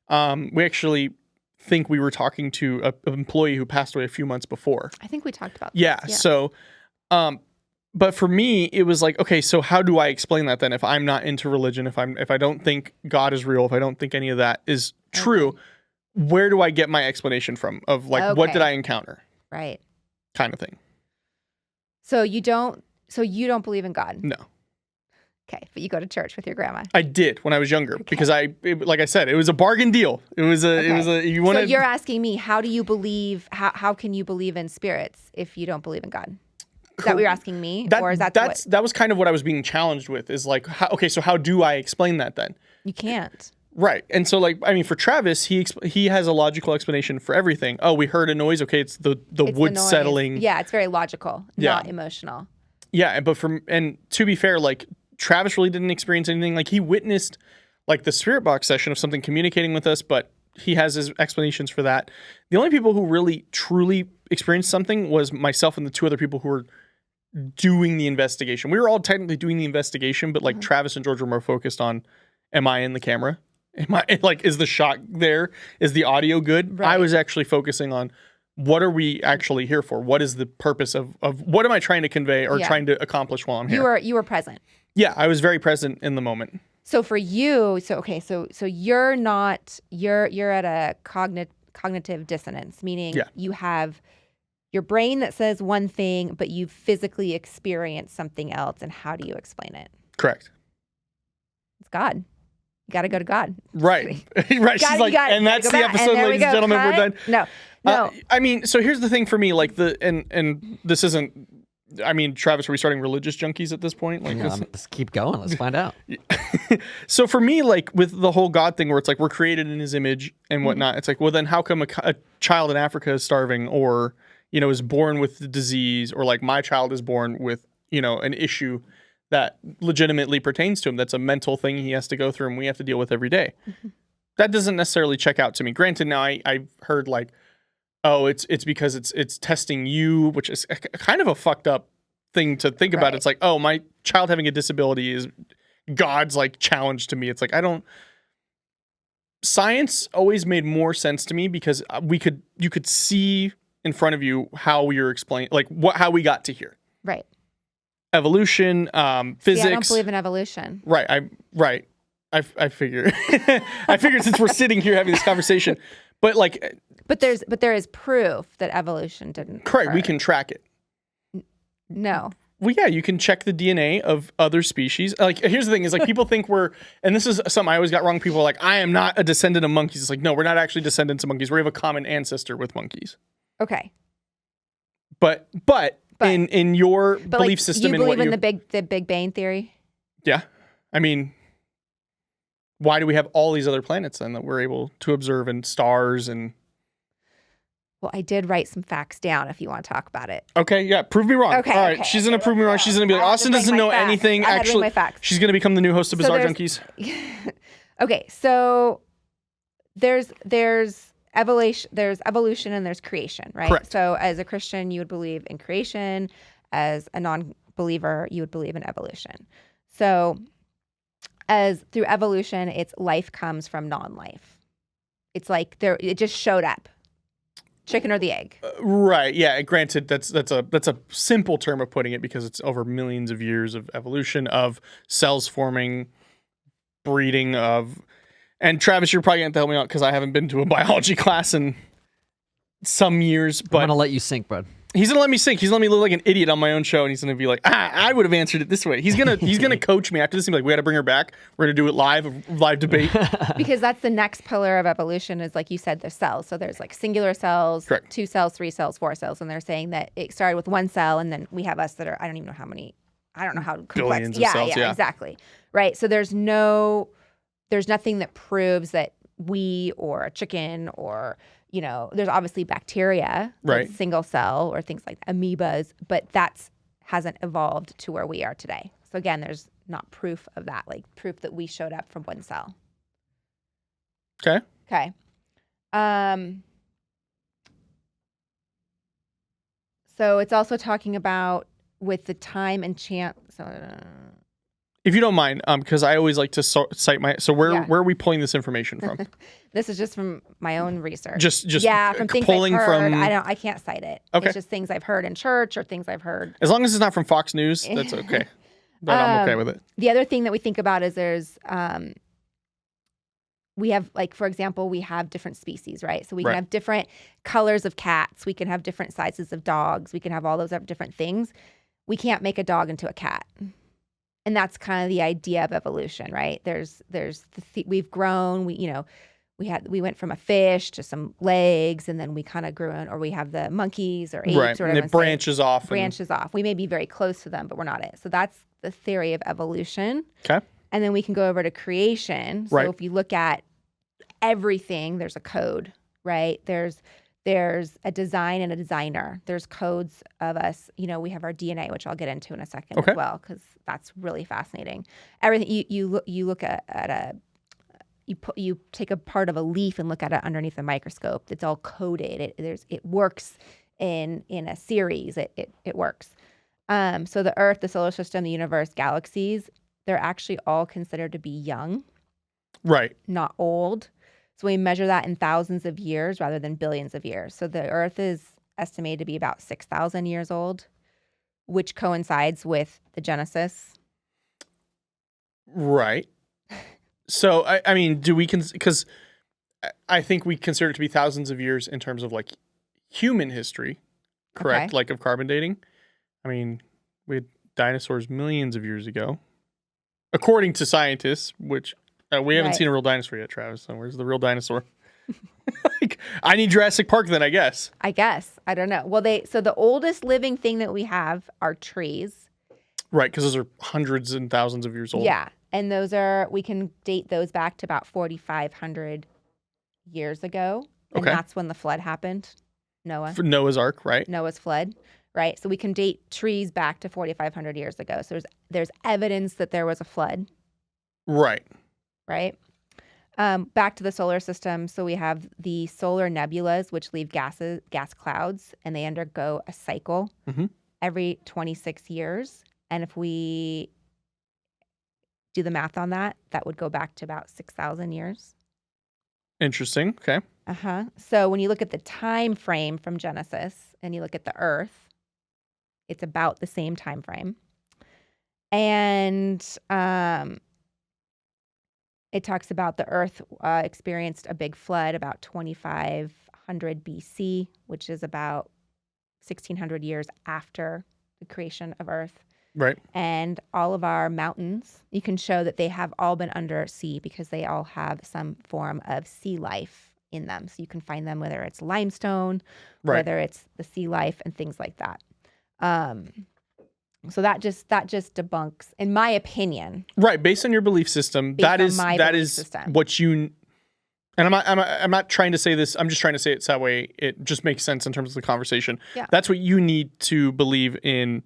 we actually think we were talking to an employee who passed away a few months before. I think we talked about Yeah. this. So, but for me, it was like, okay, so how do I explain that then? If I'm not into religion, if I don't think God is real, if I don't think any of that is true, where do I get my explanation from? Of like, what did I encounter? Right. Kind of thing. So you don't believe in God. No, Okay, but you go to church with your grandma. I did when I was younger because like I said, it was a bargain deal. It was you want So to. you're asking me, how do you believe? How can you believe in spirits if you don't believe in God? Is that what you're asking me, or is that that was kind of what I was being challenged with? Is like, so how do I explain that then? you can't? Right. And so like, I mean, for Travis, he has a logical explanation for everything. Oh, we heard a noise. Okay. It's the It's wood the noise. settling. Yeah, it's very logical, Yeah. not emotional. Yeah. But and to be fair, like Travis really didn't experience anything. Like he witnessed like the spirit box session of something communicating with us, but he has his explanations for that. The only people who really truly experienced something was myself and the two other people who were doing the investigation. We were all technically doing the investigation, but like Travis and George were more focused on, am I in the camera? Is the shot there? Is the audio good? Right. I was actually focusing on what are we actually here for? What is the purpose of what am I trying to convey or trying to accomplish while I'm here? You were present. Yeah, I was very present in the moment. So for you, so you're at a cognitive dissonance, meaning you have your brain that says one thing, but you physically experience something else. And how do you explain it? Correct. It's God. You got to go to God. Right. Right. She's like, and that's the episode, ladies and gentlemen. We're done. No. I mean, so here's the thing for me, like and this isn't. I mean, Travis, are we starting religious junkies at this point? Like, let's keep going. Let's find out. So for me, like with the whole God thing, where it's like we're created in His image and whatnot, it's like, well, then how come a child in Africa is starving, or is born with the disease, or like my child is born with an issue that legitimately pertains to him? That's a mental thing he has to go through, and we have to deal with every day. That doesn't necessarily check out to me. Granted, now I've heard like, oh, it's because it's testing you, which is kind of a fucked up thing to think about. It's like, oh, my child having a disability is God's like challenge to me. It's like, science always made more sense to me because you could see in front of you how we are explaining, like how we got to here. Right. Evolution, physics. See, I don't believe in evolution. Right. I figure. I figured since we're sitting here having this conversation, but like. But there is proof that evolution didn't. Correct. occur. We can track it. No. Well, yeah, you can check the DNA of other species. Like, here's the thing: is like people think and this is something I always got wrong. People are like, I am not a descendant of monkeys. It's like, no, we're not actually descendants of monkeys. We have a common ancestor with monkeys. Okay. But in your belief system, you believe in the Big Bang theory? Yeah, I mean, why do we have all these other planets then that we're able to observe, and stars and? Well, I did write some facts down if you want to talk about it. Okay, yeah, prove me wrong. Okay, all right, she's going to prove me wrong. She's going to be like, Austin doesn't know anything. Actually, she's going to become the new host of Bizarre Junkies. Okay, so there's evolution and there's creation, right? Correct. So as a Christian, you would believe in creation. As a non-believer, you would believe in evolution. So as through evolution, it's life comes from non-life. It's like it just showed up. Chicken or the egg. Right. Yeah. Granted, that's a simple term of putting it because it's over millions of years of evolution of cells forming, breeding of. And Travis, you're probably going to help me out because I haven't been to a biology class in some years. But I'm going to let you sink, bud. He's going to let me sink. He's going to let me look like an idiot on my own show, and he's going to be like, I would have answered it this way. He's going to coach me after this. He's like, we got to bring her back. We're going to do it live debate. Because that's the next pillar of evolution is, like you said, the cells. So there's like singular cells, Correct. 2 cells, 3 cells, 4 cells. And they're saying that it started with 1 cell, and then we have us that are, I don't even know how many, I don't know how complex. Billions of cells, yeah. Exactly. Right. So there's nothing that proves that we or a chicken or, there's obviously bacteria, right, single cell or things like amoebas, but hasn't evolved to where we are today. So again, there's not proof of that, like proof that we showed up from 1 cell. Okay. So it's also talking about with the time and chance. If you don't mind, because I always like to cite my. So where are we pulling this information from? This is just from my own research. Just from things pulling I've heard. from. I can't cite it. Okay. It's just things I've heard in church or things I've heard. As long as it's not from Fox News, that's okay. Then I'm okay with it. The other thing that we think about is there's we have, like, for example, we have different species, right? So we can have different colors of cats. We can have different sizes of dogs. We can have all those different things. We can't make a dog into a cat. And that's kind of the idea of evolution, right? We've grown, we went from a fish to some legs, and then we kind of grew in, or we have the monkeys or apes, right, or and it branches off. We may be very close to them, but we're not it. So that's the theory of evolution. Okay. And then we can go over to creation. So if you look at everything, there's a code, right? There's a design and a designer. There's codes of us. We have our DNA, which I'll get into in a second as well, because that's really fascinating. Everything you look at you take a part of a leaf and look at it underneath a microscope. It's all coded. It works in a series. It works. So the Earth, the solar system, the universe, galaxies, they're actually all considered to be young. Right. not old. So we measure that in thousands of years rather than billions of years. So the Earth is estimated to be about 6,000 years old, which coincides with the Genesis. Right. So, I mean, do we, because I think we consider it to be thousands of years in terms of like human history, correct? Okay. Like of carbon dating. I mean, we had dinosaurs millions of years ago, according to scientists, which we haven't Right. seen a real dinosaur yet, Travis. So where's the real dinosaur? Like, I need Jurassic Park then, I guess. I guess. I don't know. Well, so the oldest living thing that we have are trees. Right, because those are hundreds and thousands of years old. Yeah. And we can date those back to about 4,500 years ago. And Okay. that's when the flood happened. Noah. For Noah's Ark, right? Noah's flood, right? So we can date trees back to 4,500 years ago. So there's evidence that there was a flood, Right. right? Back to the solar system. So we have the solar nebulas, which leave gas clouds, and they undergo a cycle Mhm. every 26 years. And if we do the math on that, that would go back to about 6,000 years. Interesting. Okay. So when you look at the time frame from Genesis and you look at the Earth, it's about the same time frame. And it talks about the Earth experienced a big flood about 2,500 BC, which is about 1,600 years after the creation of Earth. Right. And all of our mountains, you can show that they have all been under sea because they all have some form of sea life in them. So you can find them whether it's limestone, Right. whether it's the sea life and things like that. So that just debunks, in my opinion. Right. Based on your belief system, Based that on is my that belief is system. what you. And I'm not trying to say this. I'm just trying to say it that way. It just makes sense in terms of the conversation. Yeah. That's what you need to believe in.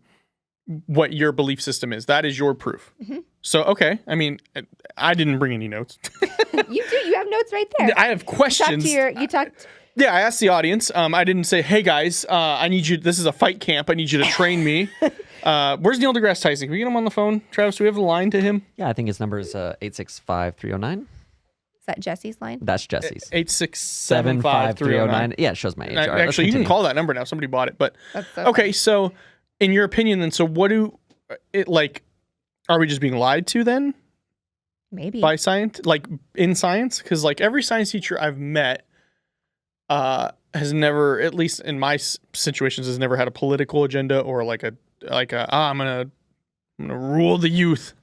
What your belief system is. That is your proof. Mhm. So, okay. I mean, I didn't bring any notes. You do. You have notes right there. I have questions. You talked. Yeah, I asked the audience. I didn't say, hey, guys, I need you. This is a fight camp. I need you to train me. Where's Neil deGrasse Tyson? Can we get him on the phone? Travis, do we have the line to him? Yeah, I think his number is 865-309. Is that Jesse's line? That's Jesse's. 8675309. Yeah, it shows my age. All right, let's Actually, you can continue. call that number now. Somebody bought it. But That's so okay, so in your opinion, then, so what do it like? Are we just being lied to then maybe. by science? Like in science? Because like every science teacher I've met has never, at least in my situations, has never had a political agenda or like a I'm gonna rule the youth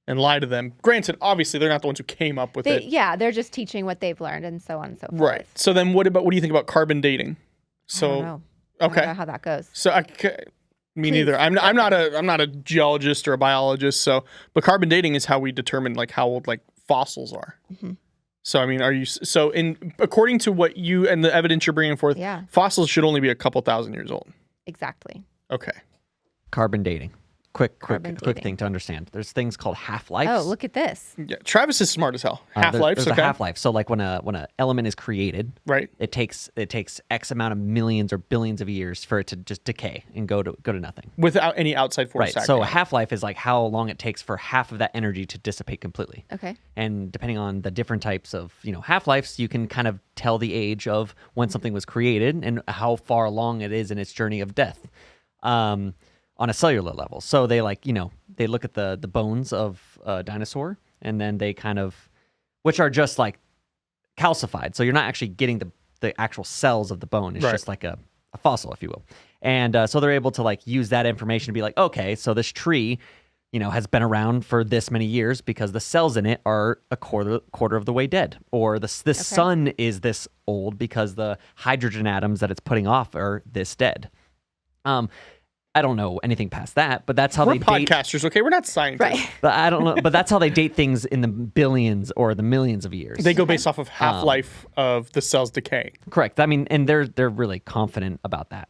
and lie to them. Granted, obviously they're not the ones who came up with it. Yeah, they're just teaching what they've learned and so on and so forth. Right. So then what do you think about carbon dating? So I don't know. I don't okay. know how that goes. So me Please. neither. I'm not a geologist or a biologist. So, but carbon dating is how we determine like how old like fossils are. Mhm. So I mean, according to what you and the evidence you're bringing forth, Yeah. fossils should only be a couple thousand years old. Exactly. Okay. Carbon dating. Quick Carbon dating. thing to understand. There's things called half-lives. Oh, look at this. Yeah. Travis is smart as hell. Half-life. There's Okay. a half-life. So like when a element is created, Right. it takes X amount of millions or billions of years for it to just decay and go to nothing. Without any outside force. Right. acting So on a it. half-life is like how long it takes for half of that energy to dissipate completely. Okay. And depending on the different types of, half-lives, you can kind of tell the age of when something was created and how far along it is in its journey of death. On a cellular level. So they they look at the bones of a dinosaur and then they kind of, which are just like calcified. So you're not actually getting the actual cells of the bone. It's Right. just like a fossil, if you will. And so they're able to like use that information to be like, okay, so this tree, has been around for this many years because the cells in it are a quarter of the way dead. Or this sun is this old because the hydrogen atoms that it's putting off are this dead. I don't know anything past that, but that's how We're they date. podcasters, okay? We're not scientists. Right. But I don't know, but that's how they date things in the billions or the millions of years. They go based off of half-life of the cell's decay. Correct. I mean, and they're really confident about that.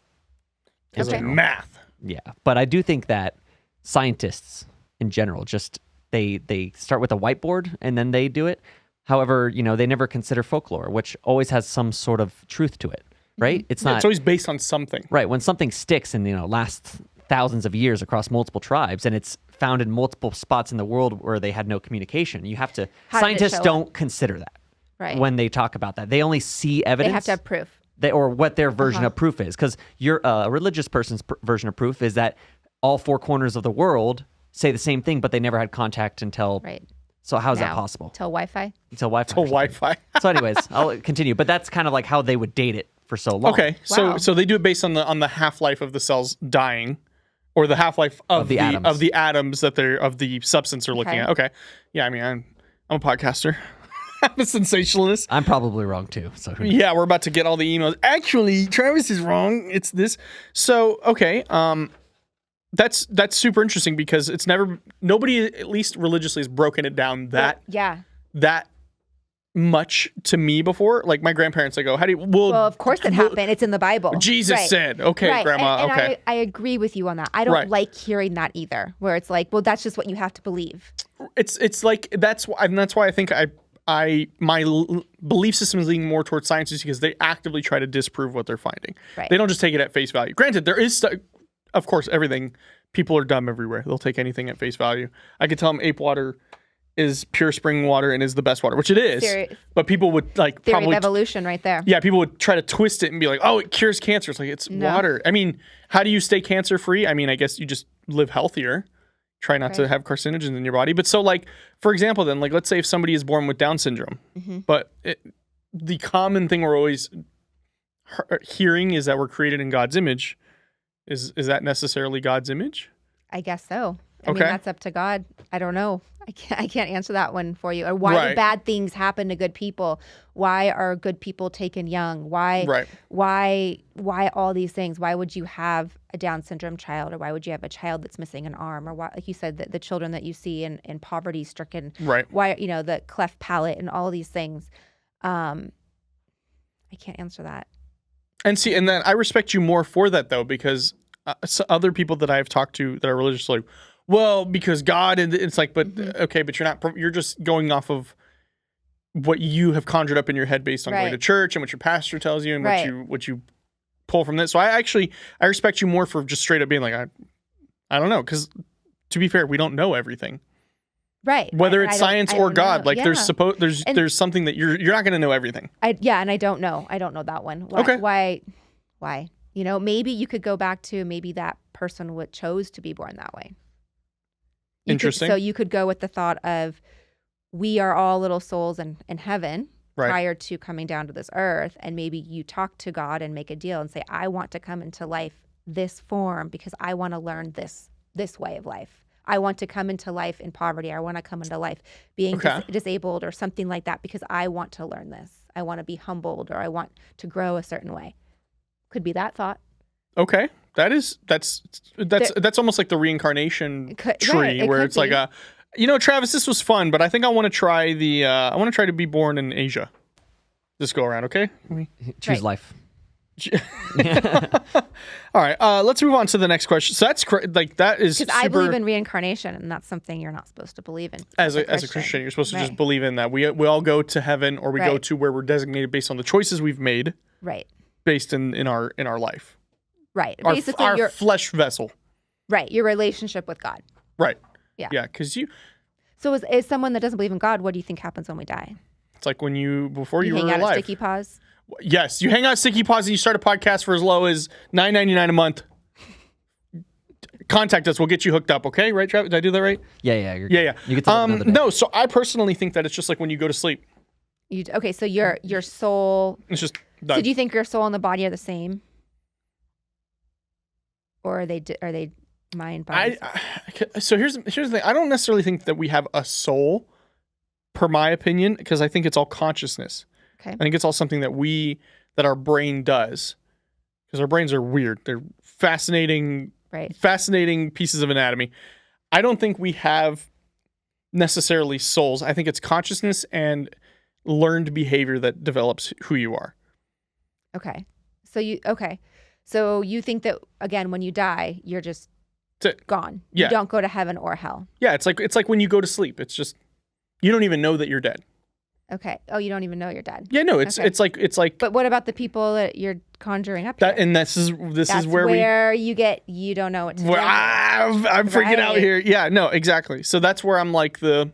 Because Okay. of math. Yeah, but I do think that scientists in general just they start with a whiteboard and then they do it. However, they never consider folklore, which always has some sort of truth to it, right? It's not It's always based on something. right when something sticks and lasts thousands of years across multiple tribes and it's found in multiple spots in the world where they had no communication. You have to. How did it Scientists show don't consider that when they talk about that. They only see evidence. They have to have proof. Or what their version of proof is, because your a religious person's version of proof is that all four corners of the world say the same thing, but they never had contact until. Right. So how is that possible? Until Wi-Fi. Until Wi-Fi. Till Wi-Fi. So, anyways, I'll continue. But that's kind of like how they would date it for so long. Okay, Wow. so they do it based on the half-life of the cells dying, or the half-life of the atoms that they're of the substance they're looking at. Okay, yeah, I mean I'm a podcaster. I'm a sensationalist. I'm probably wrong too. So yeah, we're about to get all the emails. Actually, Travis is wrong. It's this. So okay, that's super interesting because it's nobody, at least religiously, has broken it down that much to me before. Like my grandparents, I go, how do you? Well, of course it happened. It's in the Bible. Jesus said, okay, Grandma. And okay, I agree with you on that. I don't like hearing that either, where it's like, well, that's just what you have to believe. It's like that's why I think my belief system is leaning more towards science is because they actively try to disprove what they're finding. Right. They don't just take it at face value. Granted, there is, of course, everything. People are dumb everywhere. They'll take anything at face value. I could tell them ape water is pure spring water and is the best water, which it is. But people would like theory probably of evolution right there. Yeah, people would try to twist it and be like, "Oh, it cures cancer." It's like it's water. I mean, how do you stay cancer free? I mean, I guess you just live healthier. Try not to have carcinogens in your body. But so, like, for example, then, like, let's say if somebody is born with Down syndrome, but the common thing we're always hearing is that we're created in God's image. Is that necessarily God's image? I guess so. I mean, that's up to God. I don't know. I can't answer that one for you. Or why do bad things happen to good people? Why are good people taken young? Why all these things? Why would you have a Down syndrome child, or why would you have a child that's missing an arm, or why, like you said, the children that you see in poverty stricken? Why, the cleft palate and all these things? I can't answer that. And see, and then I respect you more for that though, because other people that I've talked to that are religious, like, well, because God, and it's like, but okay, but you're just going off of what you have conjured up in your head based on going to church and what your pastor tells you and what you pull from this. So I respect you more for just straight up being like, I don't know, because to be fair, we don't know everything. Right. Whether it's science or God, like there's something that you're not going to know everything. And I don't know. I don't know that one. Why? Maybe you could go back to maybe that person chose to be born that way. Interesting. So you could go with the thought of we are all little souls in heaven prior to coming down to this earth. And maybe you talk to God and make a deal and say, I want to come into life this form because I want to learn this way of life. I want to come into life in poverty. I want to come into life being disabled or something like that because I want to learn this. I want to be humbled, or I want to grow a certain way. Could be that thought. Okay. That's almost like the reincarnation tree where it's like Travis, this was fun, but I think I want to try to be born in Asia this go around. Okay. Choose life. All right. Let's move on to the next question. So that is because I believe in reincarnation, and that's something you're not supposed to believe in as a Christian. You're supposed to just believe in that we all go to heaven, or we go to where we're designated based on the choices we've made. Right. Based in our life. Right. Basically, our flesh vessel. Right. Your relationship with God. Right. Yeah. Yeah. Because So as someone that doesn't believe in God, what do you think happens when we die? It's like when before you were hang alive. out at Sticky Paws. Yes, you hang out at Sticky Paws and you start a podcast for as low as $9.99 a month. Contact us. We'll get you hooked up. Okay. Right, Travis? Did I do that right? Yeah. You get to another day. No. So I personally think that it's just like when you go to sleep. So your soul. It's just done. So do you think your soul and the body are the same? Or are they mind bodies? So here's the thing. I don't necessarily think that we have a soul, per my opinion, because I think it's all consciousness. Okay. I think it's all something that our brain does, because our brains are weird. They're fascinating pieces of anatomy. I don't think we have necessarily souls. I think it's consciousness and learned behavior that develops who you are. Okay. So you think that, again, when you die, you're just gone. Yeah. You don't go to heaven or hell. Yeah, it's like when you go to sleep. It's just you don't even know that you're dead. Okay. Oh, you don't even know you're dead. Yeah, no, it's Okay. it's like But what about the people that you're conjuring up that, here? and this is That's where you don't know what to do. I'm freaking out Right. here. Yeah, no, exactly. So that's where I'm like I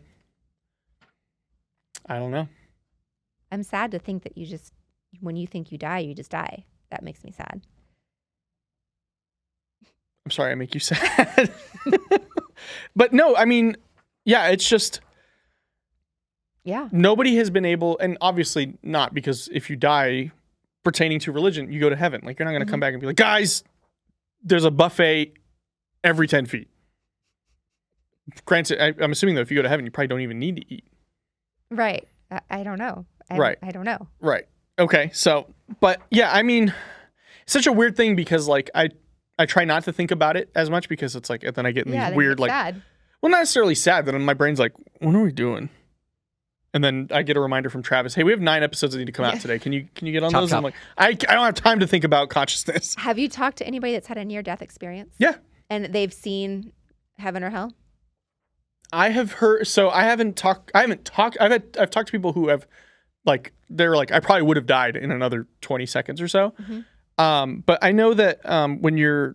don't know. I'm sad to think that when you think you die, you just die. That makes me sad. I'm sorry I make you sad. But no, I mean, yeah, it's just Yeah. nobody has been able, and obviously not, because if you die pertaining to religion, you go to heaven. Like, you're not going to come back and be like, guys, there's a buffet every 10 feet. Granted, I'm assuming, though, if you go to heaven, you probably don't even need to eat. Right. I don't know. Right. I don't know. Right. Okay. So, but yeah, I mean, it's such a weird thing because, like, I try not to think about it as much because it's like, and then I get in Yeah. these weird, like, sad. well, not necessarily sad, then my brain's like, what are we doing? And then I get a reminder from Travis, hey, we have 9 episodes that need to come out today. Can you get on Chop, those? chop. I'm like, I don't have time to think about consciousness. Have you talked to anybody that's had a near-death experience? Yeah. And they've seen heaven or hell? I have heard, so I've talked to people who have, like, they're like, I probably would have died in another 20 seconds or so. Mm-hmm. But I know that when you're,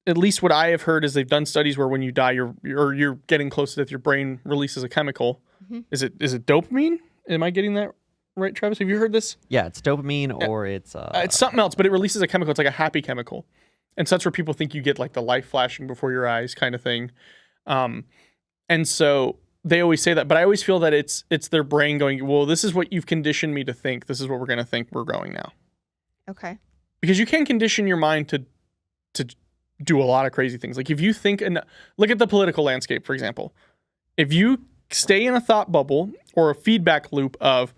at least what I have heard is they've done studies where when you die, you're getting close to death, your brain releases a chemical. Mm-hmm. Is it dopamine? Am I getting that right, Travis? Have you heard this? Yeah, it's dopamine or it's something else, but it releases a chemical. It's like a happy chemical. And so that's where people think you get like the light flashing before your eyes kind of thing. And so they always say that, but I always feel that it's their brain going, well, this is what you've conditioned me to think. This is what we're going to think we're going now. Okay. Because you can condition your mind to do a lot of crazy things. Like if you think, and look at the political landscape, for example. If you stay in a thought bubble or a feedback loop of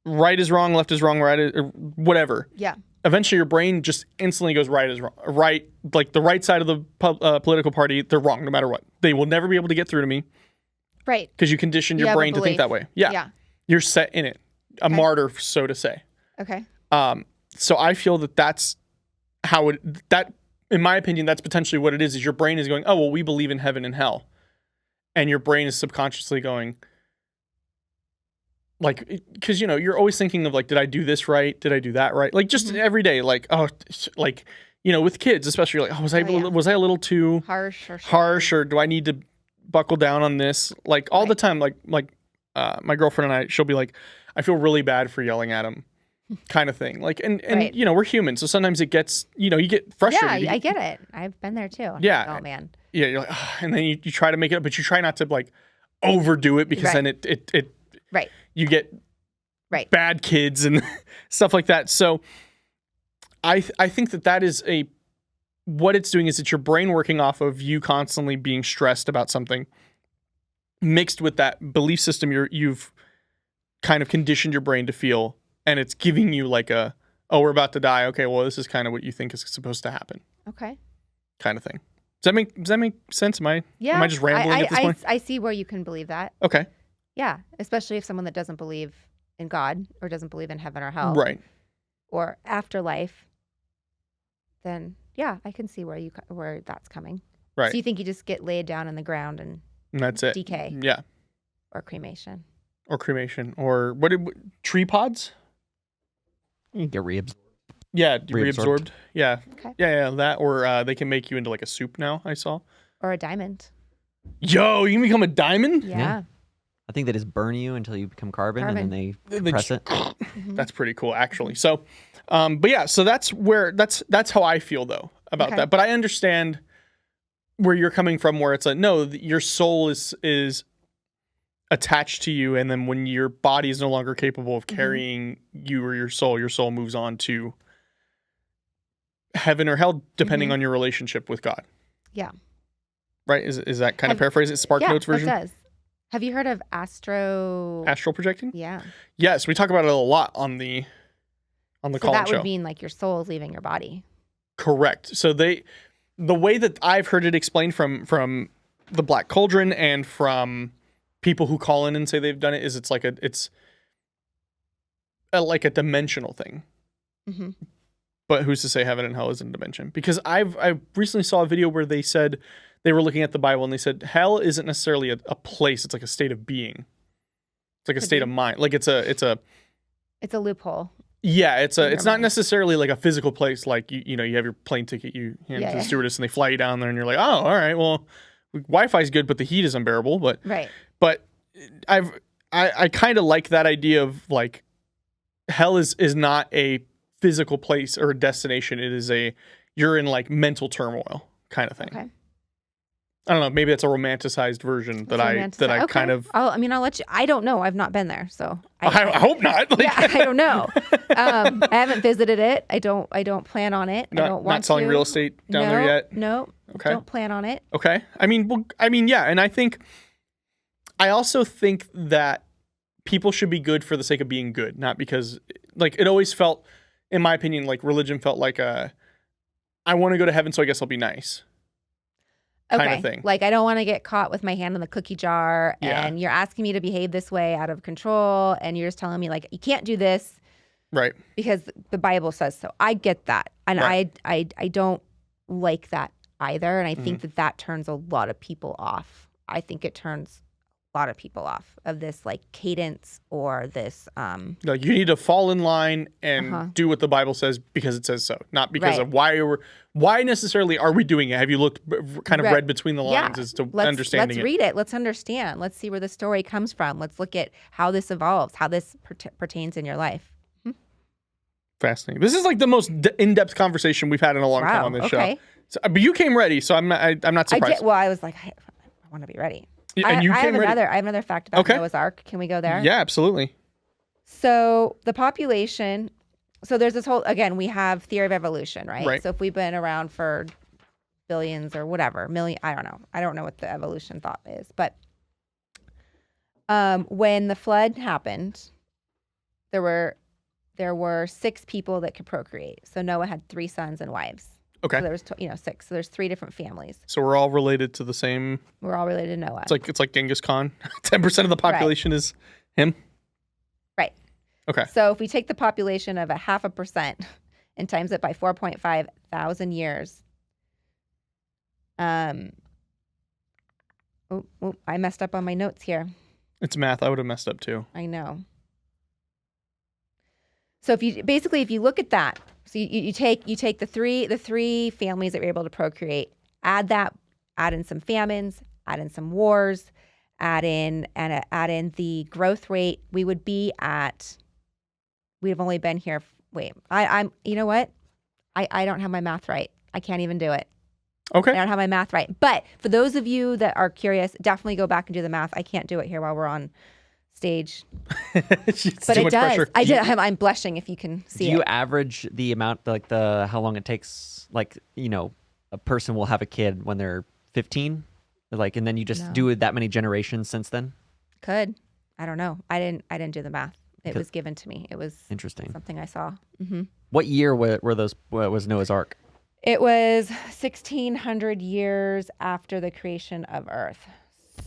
right is wrong, left is wrong, right is, or whatever. Yeah. Eventually your brain just instantly goes right is wrong. Right, like the right side of the political party, they're wrong no matter what. They will never be able to get through to me Right. because you conditioned You your have a brain to think belief. that way. Yeah. Yeah. You're set in it. A Okay. martyr, so to say. Okay. So I feel that that's how that, in my opinion, that's potentially what it is your brain is going, oh, well, we believe in heaven and hell. And your brain is subconsciously going, like, because, you know, you're always thinking of, like, did I do this right? Did I do that right? Like, just every day, like, oh, like, you know, with kids, especially, like, oh, was I a little too Harsh or do I need to buckle down on this? Like, all the time, like my girlfriend and I, she'll be like, I feel really bad for yelling at him, kind of thing. Like, and Right. you know, we're human, so sometimes it gets, you know, you get frustrated. Yeah, I get it. I've been there too. Yeah. Oh man. Yeah, you're like, "Ugh," and then you try to make it up, but you try not to like overdo it because Right. then it Right. you get Right. bad kids and stuff like that. So I think that is what it's doing is it's your brain working off of you constantly being stressed about something, mixed with that belief system you've kind of conditioned your brain to feel, and it's giving you like we're about to die. Okay, well, this is kind of what you think is supposed to happen, Okay. kind of thing. Does that make sense? Am I just rambling at this point? I see where you can believe that. Okay. Yeah, especially if someone that doesn't believe in God or doesn't believe in heaven or hell, Right. or afterlife, then yeah, I can see where that's coming. Right. So you think you just get laid down in the ground and And that's it. decay Yeah. or cremation? Or cremation. Or tree pods? you get reabsorbed. Yeah, Reabsorbed. reabsorbed. Yeah. Okay. Yeah, that. Or they can make you into like a soup now, I saw. Or a diamond? Yo, you can become a diamond? Yeah. I think they just burn you until you become carbon, and then they compress it. Mhm. That's pretty cool, actually. So, but yeah, so that's how I feel though about Okay. that. But I understand where you're coming from, where it's like, no, your soul is attached to you, and then when your body is no longer capable of carrying you or your soul moves on to heaven or hell, depending on your relationship with God. Yeah. Right? Is that kind of paraphrase? It's Spark Notes version? It does. Have you heard of astral Yeah. Yes, we talk about it a lot on the So call that show. would mean like your soul is leaving your body. Correct. So the way that I've heard it explained from the Black Cauldron and from people who call in and say they've done it is it's like a dimensional thing. Mm-hmm. But who's to say heaven and hell isn't a dimension? Because I recently saw a video where they said they were looking at the Bible and they said hell isn't necessarily a place, it's like a state of being. It's like a state of mind. Like it's a It's a loophole. yeah, it's not mind. necessarily like a physical place. Like you have your plane ticket, you hand it to the stewardess, and they fly you down there, and you're like, oh, all right, well, Wi-Fi's good, but the heat is unbearable. But I kind of like that idea of like hell is not a physical place or a destination. It is you're in like mental turmoil kind of thing. Okay. I don't know. Maybe that's a romanticized version that I kind of. I'll let you. I don't know. I've not been there, so I hope not. Like, yeah, I don't know. I haven't visited it. I don't plan on it. I don't want not selling real estate down there yet. No. Okay. Don't plan on it. Okay. I mean, yeah, and I also think that people should be good for the sake of being good, not because like it always felt, in my opinion, like religion felt like I want to go to heaven, so I guess I'll be nice. Kind of thing. Like I don't want to get caught with my hand in the cookie jar, and you're asking me to behave this way out of control, and you're just telling me like you can't do this, right? Because the Bible says so. I get that, and right. I don't like that either, and I think that turns a lot of people off. I think it turns a lot of people off of this like cadence or this. No, you need to fall in line and do what the Bible says because it says so, not because of why necessarily are we doing it? Have you looked kind of read between the lines as to understanding it? Let's read it. Let's understand. Let's see where the story comes from. Let's look at how this evolves, how this pertains in your life. Fascinating. This is like the most in-depth conversation we've had in a long time on this show. So, but you came ready, so I'm not surprised. I was like, I want to be ready. And you came ready. I have another fact about Noah's Ark. Can we go there? Yeah, absolutely. So the population, so there's this whole, again, we have theory of evolution, right? So if we've been around for billions or whatever, million, I don't know. I don't know what the evolution thought is. But when the flood happened, there were 6 people that could procreate. So Noah had 3 sons and wives. Okay. So there was 6. So there's 3 different families. So we're all related to the same. We're all related to Noah. It's like Genghis Khan. 10% of the population is him. Right. Okay. So if we take the population of 0.5% and times it by 4.5 thousand years, I messed up on my notes here. It's math. I would have messed up too. I know. So if you look at that, so you take the three families that were able to procreate, add in some famines, add in some wars, add in the growth rate, we'd have only been here. I'm you know what? I don't have my math right. I can't even do it. Okay. I don't have my math right. But for those of you that are curious, definitely go back and do the math. I can't do it here while we're on stage. But it does. I'm blushing if you can see it. Do you average the amount, like how long it takes, like, a person will have a kid when they're 15? Like, and then you just do it that many generations since then? Could. I don't know. I didn't do the math. It was given to me. It was interesting. Something I saw. Mm-hmm. What year was Noah's Ark? It was 1,600 years after the creation of Earth.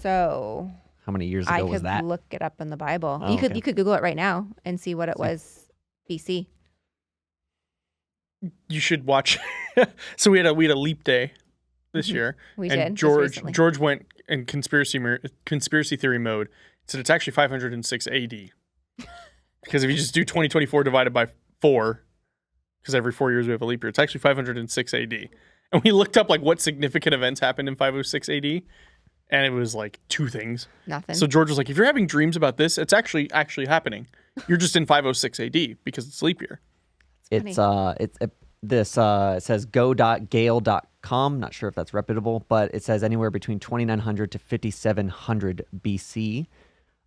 So how many years ago was that? I could look it up in the Bible. Oh, you could Google it right now and see what it was BC. You should watch. So we had a leap day this year. We did. George went in conspiracy theory mode. Said it's actually 506 AD. Because if you just do 2024 divided by 4, because every 4 years we have a leap year, it's actually 506 AD. And we looked up like what significant events happened in 506 AD, and it was like 2 things. Nothing. So George was like, if you're having dreams about this, it's actually happening. You're just in 506 AD because it's leap year. It says go.gale.com. Not sure if that's reputable, but it says anywhere between 2900 to 5700 BC.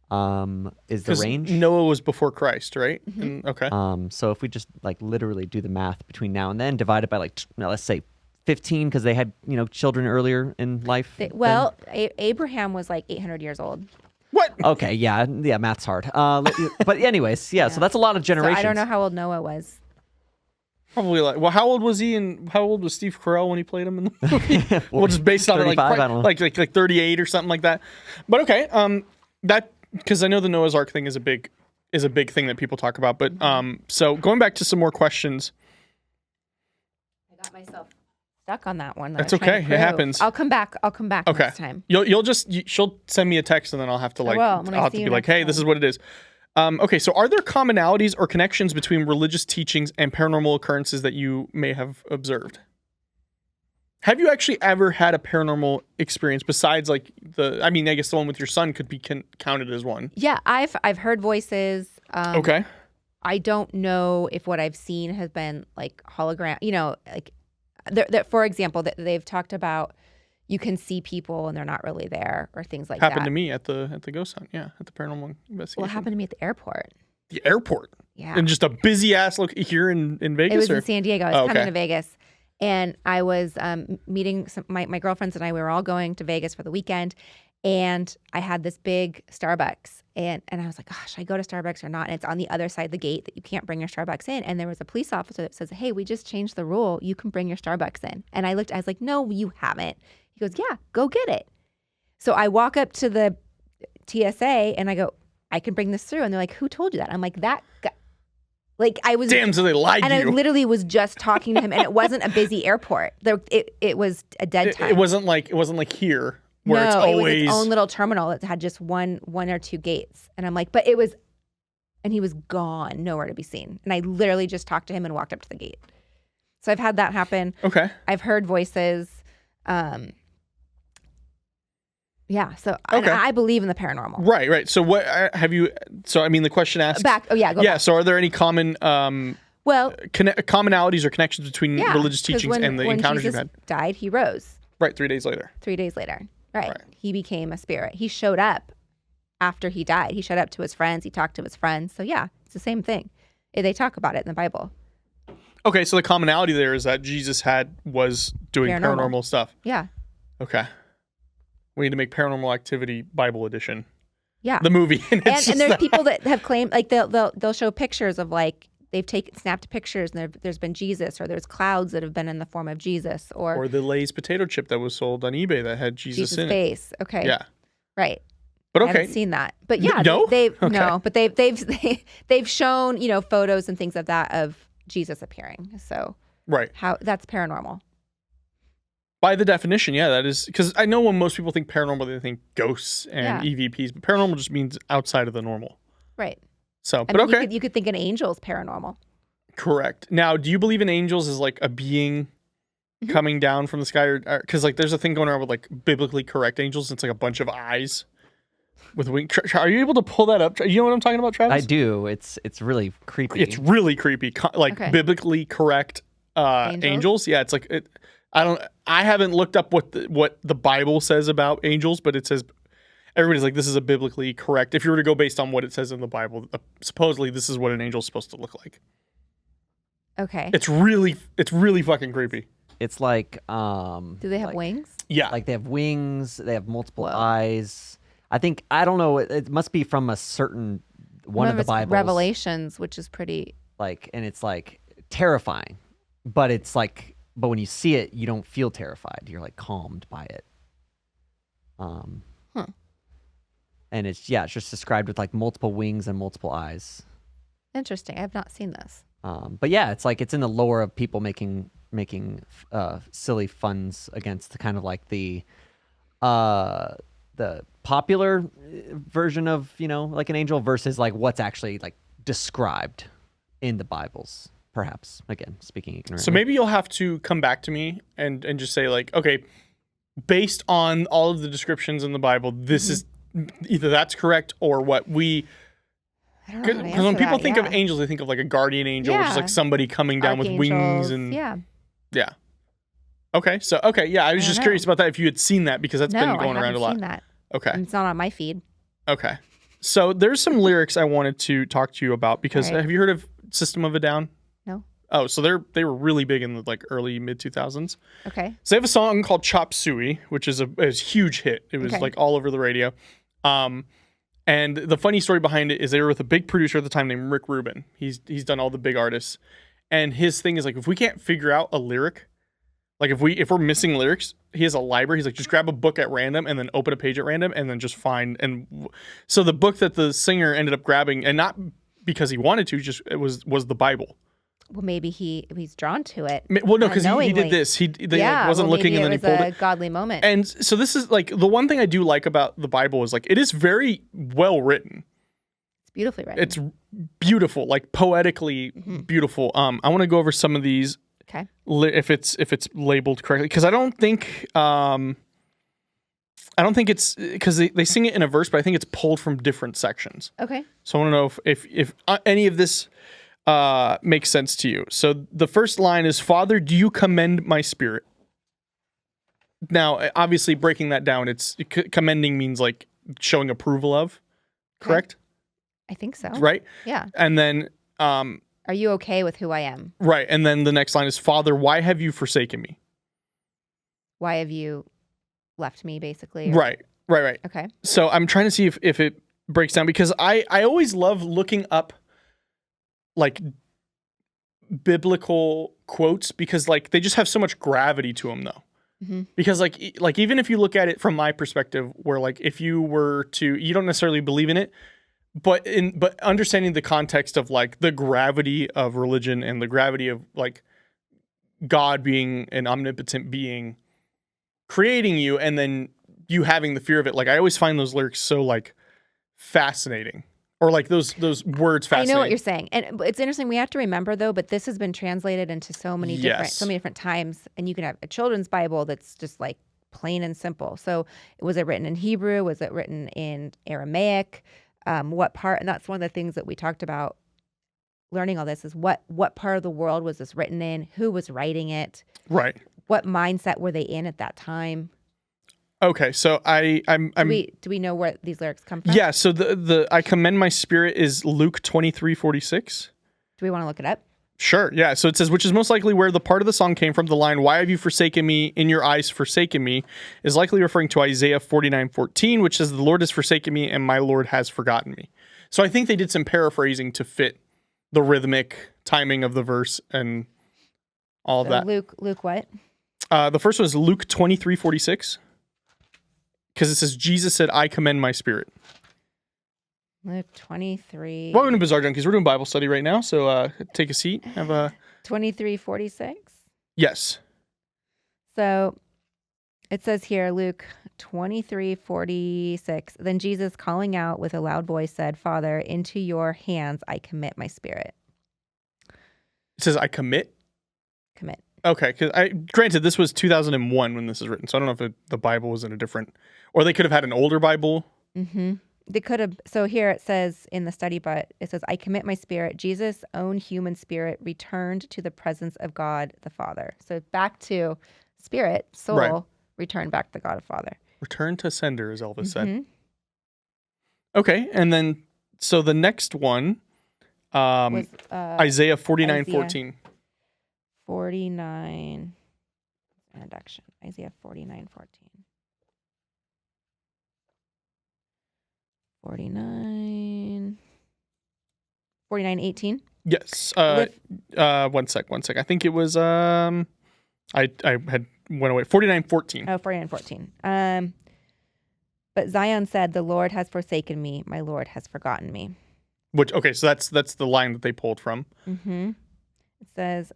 Is the range. Noah was before Christ, right? Mm-hmm. Okay. So if we just like literally do the math between now and then, divide it by let's say 15, because they had children earlier in life. Abraham was like 800 years old. What? Okay, yeah, math's hard. But anyways, yeah, so that's a lot of generations. So I don't know how old Noah was. Probably how old was he, and how old was Steve Carell when he played him in the movie? We'll just base it on like 38 or something like that. But okay, that. Because I know the Noah's Ark thing is a big thing that people talk about. But so going back to some more questions. I got myself stuck on that one. That's okay. It happens. I'll come back Okay. next time. She'll send me a text and then I'll have to like, will, when I I'll have see to you be like, next hey, this is what it is. Okay, so are there commonalities or connections between religious teachings and paranormal occurrences that you may have observed? Have you actually ever had a paranormal experience besides like I guess the one with your son could be counted as one. Yeah, I've heard voices. Okay. I don't know if what I've seen has been like hologram. Like for example, that they've talked about you can see people and they're not really there or things like that. Happened to me at the ghost hunt. Yeah, at the paranormal investigation. Well, it happened to me at the airport. The airport. Yeah. And just a busy ass look here in Vegas. It was in San Diego. I was coming okay. to Vegas. And I was meeting my girlfriends and I. We were all going to Vegas for the weekend, and I had this big Starbucks, and I was like, "Gosh, should I go to Starbucks or not?" And it's on the other side of the gate that you can't bring your Starbucks in. And there was a police officer that says, "Hey, we just changed the rule. You can bring your Starbucks in." And I was like, "No, you haven't." He goes, "Yeah, go get it." So I walk up to the TSA and I go, "I can bring this through." And they're like, "Who told you that?" I'm like, "That guy." Like I was, damn, so they lied to you. And I literally was just talking to him, and it wasn't a busy airport. It was a dead time. It wasn't like here where it's always. It was its own little terminal that had just one or two gates. And I'm like, but it was, and he was gone, nowhere to be seen. And I literally just talked to him and walked up to the gate. So I've had that happen. Okay. I've heard voices. Yeah. So okay. I believe in the paranormal. Right. So what have you? So I mean, the question asks. Go back. So are there any common commonalities or connections between religious teachings and the encounters Jesus you've had? Died, he rose. Right. 3 days later. 3 days later. Right. He became a spirit. He showed up after he died. He showed up to his friends. He talked to his friends. So yeah, it's the same thing. They talk about it in the Bible. Okay, so the commonality there is that Jesus was doing paranormal stuff. Yeah. Okay. We need to make Paranormal Activity Bible Edition. Yeah. The movie. And there's people that have claimed, like they'll show pictures of like they've snapped pictures and there's been Jesus, or there's clouds that have been in the form of Jesus, or the Lay's potato chip that was sold on eBay that had Jesus in face. it. Okay. Yeah. Right. But okay. I haven't seen that. But yeah, no, but they've shown, photos and things of that of Jesus appearing. So how that's paranormal. By the definition, yeah, that is, because I know when most people think paranormal, they think ghosts and EVPs, but paranormal just means outside of the normal. Right. So, you could think an angel's paranormal. Correct. Now, do you believe in angels as like a being coming down from the sky, or because like there's a thing going around with like biblically correct angels? It's like a bunch of eyes with wings. Are you able to pull that up? You know what I'm talking about, Travis? I do. It's really creepy. It's really creepy. Biblically correct angels. Yeah, it's like it. I haven't looked up what the Bible says about angels, but it says everybody's like, this is a biblically correct. If you were to go based on what it says in the Bible, supposedly this is what an angel's supposed to look like. Okay. It's really fucking creepy. It's like do they have wings? Yeah. Like they have wings, they have multiple eyes. I don't know, it must be from a certain one of the Bibles. Revelations, which is pretty and it's like terrifying. But it's like when you see it, you don't feel terrified. You're like calmed by it. And it's just described with like multiple wings and multiple eyes. Interesting. I have not seen this. But yeah, it's like it's in the lore of people making silly funs against the kind of like the popular version of like an angel versus like what's actually like described in the Bibles. Perhaps, again, speaking ignorantly. So maybe you'll have to come back to me and just say like, okay, based on all of the descriptions in the Bible, this is either that's correct or what we. Because when people think of angels, they think of like a guardian angel, which is like somebody coming down with wings and yeah. Okay, so I was just curious about that if you had seen that because that's been going around a lot. Seen that. Okay, and it's not on my feed. Okay, so there's some lyrics I wanted to talk to you about because have you heard of System of a Down? No. Oh, so they were really big in the like early mid 2000s. Okay. So they have a song called Chop Suey, which is a huge hit. It was like all over the radio. And the funny story behind it is they were with a big producer at the time named Rick Rubin. He's done all the big artists. And his thing is like, if we can't figure out a lyric, like if we're missing lyrics, he has a library. He's like, just grab a book at random and then open a page at random and then just find. And so the book that the singer ended up grabbing, and not because he wanted to, just it was the Bible. Well, maybe he's drawn to it. Well, no, because he unknowingly. did this. Wasn't looking, maybe and then he it pulled was it. a godly moment. And so this is like the one thing I do like about the Bible is like it is very well written. It's beautifully written. It's beautiful, like poetically beautiful. I want to go over some of these. Okay. If it's labeled correctly, because I don't think it's because they sing it in a verse, but I think it's pulled from different sections. Okay. So I want to know if any of this makes sense to you. So the first line is, "Father, do you commend my spirit?" Now, obviously, breaking that down, it's commending means like showing approval of, correct? I think so. Right? Yeah. And then, Are you okay with who I am? right. And then the next line is, "Father, why have you forsaken me?" Why have you left me, basically? Right. Okay. So I'm trying to see if it breaks down, because I always love looking up like biblical quotes, because like they just have so much gravity to them though. Because like even if you look at it from my perspective, where like if you were to, you don't necessarily believe in it, but understanding the context of like the gravity of religion and the gravity of like God being an omnipotent being creating you, and then you having the fear of it. Like I always find those lyrics so like fascinating, or like those words fascinating. I know what you're saying, and it's interesting. We have to remember though, but this has been translated into so many different times, and you can have a children's Bible that's just like plain and simple. So was it written in Hebrew? Was it written in Aramaic? What part? And that's one of the things that we talked about learning all this is what part of the world was this written in? Who was writing it? Right. What mindset were they in at that time? Okay, so I'm Do we know where these lyrics come from? yeah. So the I commend my spirit is Luke 23:46. Do we want to look it up? Sure. Yeah. So it says, which is most likely where the part of the song came from. The line, "Why have you forsaken me? In your eyes forsaken me," is likely referring to Isaiah 49:14, which says, "The Lord has forsaken me, and my Lord has forgotten me." So I think they did some paraphrasing to fit the rhythmic timing of the verse and all of that. Luke what? The first one is Luke 23:46, because it says, Jesus said, "I commend my spirit." Luke 23. Welcome to Bizarre Junkies. We're doing Bible study right now, so take a seat. Have a 23:46. yes. So it says here, Luke 23:46. Then Jesus, calling out with a loud voice, said, "Father, into your hands I commit my spirit." It says, "I commit." Commit. Okay, because granted, this was 2001 when this is written, so I don't know if the Bible was in a different, or they could have had an older Bible. Mm-hmm. They could have. So here it says in the study, but it says, "I commit my spirit." Jesus' own human spirit returned to the presence of God the Father. So back to spirit, soul, Right. returned back to God the Father. Return to sender, as Elvis said. Mhm. Okay, and then so the next one, Was Isaiah 49:14. 49 introduction. Isaiah 49:14. 49:18. Yes. One sec. I think it was I had went away. 49:14. Oh, 49:14. But Zion said, "The Lord has forsaken me. My Lord has forgotten me." Which, okay, so that's the line that they pulled from. Mm-hmm. It says,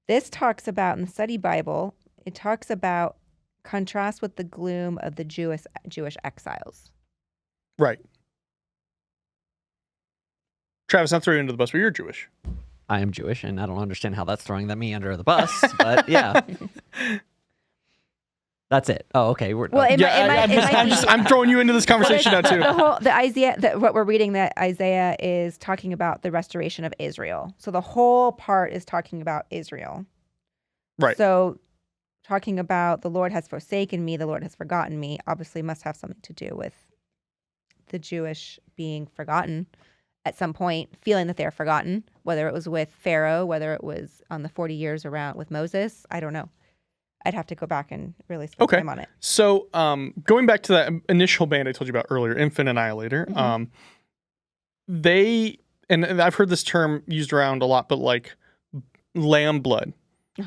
this talks about in the study Bible. It talks about contrast with the gloom of the Jewish exiles. Right. Travis, not throwing you under the bus, but you're Jewish. I am Jewish, and I don't understand how that's throwing me under the bus, but yeah. That's it. Oh, okay. Well, I'm throwing you into this conversation now too. What we're reading, that Isaiah is talking about the restoration of Israel. So the whole part is talking about Israel. Right. So talking about the Lord has forsaken me, the Lord has forgotten me, obviously must have something to do with the Jewish being forgotten at some point, feeling that they're forgotten, whether it was with Pharaoh, whether it was on the 40 years around with Moses. I don't know. I'd have to go back and really spend time on it. So going back to that initial band I told you about earlier, Infant Annihilator, they, and I've heard this term used around a lot, but like lamb blood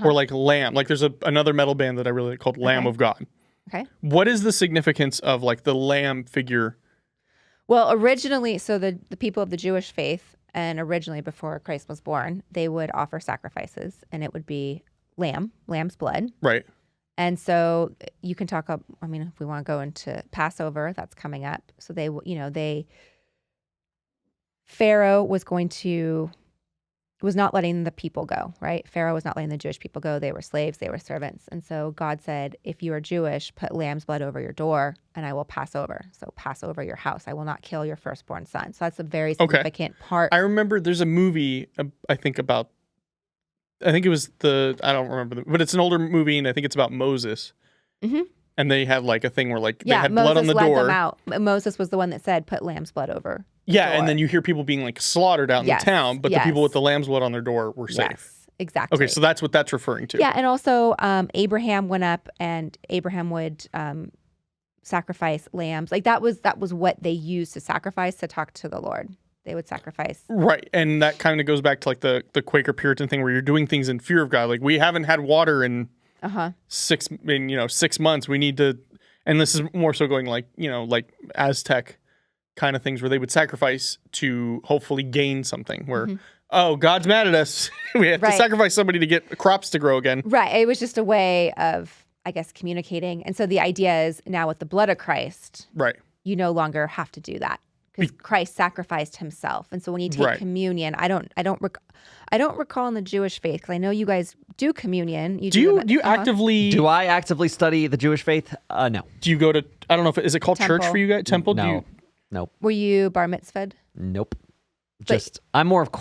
or like lamb. Like there's another metal band that I really like called Lamb of God. Okay. What is the significance of like the lamb figure? Well, originally, so the people of the Jewish faith And originally, before Christ was born, they would offer sacrifices, and it would be lamb's blood. Right. And so you can talk up, I mean, if we want to go into Passover, that's coming up. So Pharaoh was not letting the people go, right? Pharaoh was not letting the Jewish people go. They were slaves, they were servants. And so God said, if you are Jewish, put lamb's blood over your door and I will pass over. So pass over your house. I will not kill your firstborn son. So that's a very significant part. I remember there's a movie, I think it was I don't remember, but it's an older movie and I think it's about Moses. Mm-hmm. And they had like a thing where like they had blood on the Moses led door. them out. Moses was the one that said, put lamb's blood over. Yeah, and then you hear people being like slaughtered out in the town, but the people with the lamb's blood on their door were safe. Yes, exactly. Okay, so that's what that's referring to. Yeah, and also Abraham went up and Abraham would sacrifice lambs. Like that was what they used to sacrifice to talk to the Lord. They would sacrifice. Right, and that kind of goes back to like the Quaker Puritan thing where you're doing things in fear of God. Like we haven't had water in 6 months. We need to, and this is more so going like Aztec kind of things where they would sacrifice to hopefully gain something where, oh, God's mad at us. We have to sacrifice somebody to get crops to grow again. Right. It was just a way of, I guess, communicating. And so the idea is now with the blood of Christ, right, you no longer have to do that because Christ sacrificed himself. And so when you take communion, I don't recall in the Jewish faith, because I know you guys do communion. Do you actively? Do I actively study the Jewish faith? No. Do you go to? I don't know if is it called church for you guys? Temple? No. Nope. Were you bar mitzvahed? Nope. Just I'm more of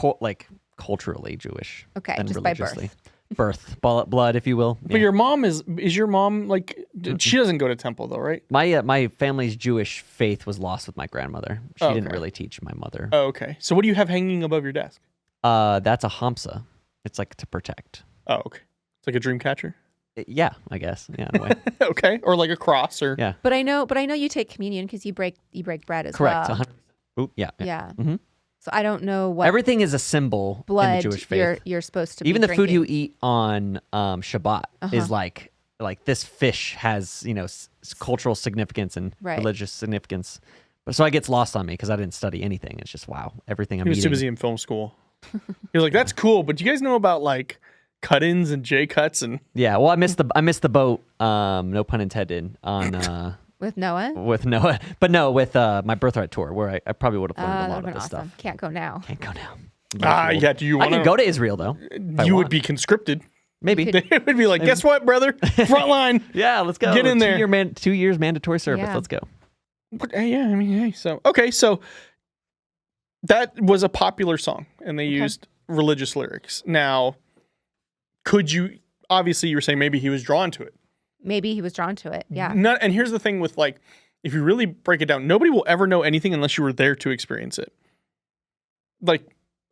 culturally Jewish. Okay, than just by religiously. Birth, blood, if you will. But your mom is your mom like she doesn't go to temple though, right? My family's Jewish faith was lost with my grandmother. She didn't really teach my mother. Oh, okay. So what do you have hanging above your desk? That's a hamsa. It's like to protect. Oh, okay. It's like a dream catcher. Yeah, I guess. Yeah, in a way. Okay, or like a cross, or yeah. But I know you take communion because you break bread as Correct. well. 100%. Ooh, yeah. Yeah. Mm-hmm. So I don't know what everything is a symbol blood in the Jewish faith. You're supposed to be even the drinking. food you eat on Shabbat is like this fish has cultural significance and religious significance. But so it gets lost on me because I didn't study anything. It's just wow, everything I'm eating. He was too busy in film school. He was like, "That's cool," but do you guys know about like cut-ins and J-cuts and? Yeah, well, I missed the boat. No pun intended on. With Noah? With Noah. But no, with my birthright tour, where I probably would have learned a lot of this stuff. Can't go now. Can't go now. Yeah, do you want to? I can go to Israel, though. You would be conscripted. Maybe. It would be like, guess what, brother? Front line. Yeah, let's go. Get in there. 2 years mandatory service. Yeah. Let's go. But, yeah, I mean, hey, so that was a popular song, and they used religious lyrics. Now, could you, obviously you were saying maybe he was drawn to it. Maybe he was drawn to it. Yeah. And here's the thing with like, if you really break it down, nobody will ever know anything unless you were there to experience it. Like,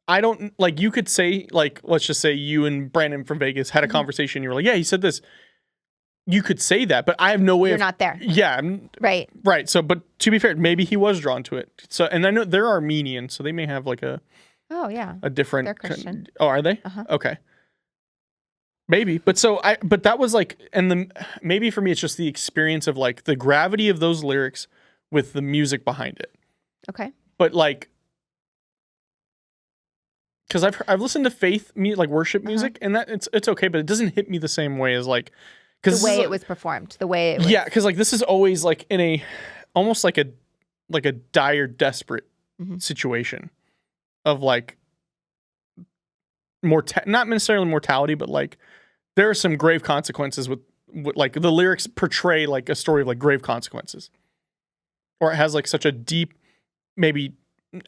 I don't, like, you could say, like, let's just say you and Brandon from Vegas had a conversation. You were like, yeah, he said this. You could say that, but I have no way You're not there. Yeah. Right. Right. So, but to be fair, maybe he was drawn to it. So, and I know they're Armenian, so they may have like a different. They're Christian. Oh, are they? Okay. Maybe, but that was like, and maybe for me, it's just the experience of like the gravity of those lyrics with the music behind it. Okay. But like, because I've listened to faith like worship music, and that it's okay, but it doesn't hit me the same way as like, because the way it was performed, the way it was. Yeah, because like this is always like in a almost like a dire, desperate situation of like not necessarily mortality, but like there are some grave consequences with like the lyrics portray like a story of like grave consequences, or it has like such a deep, maybe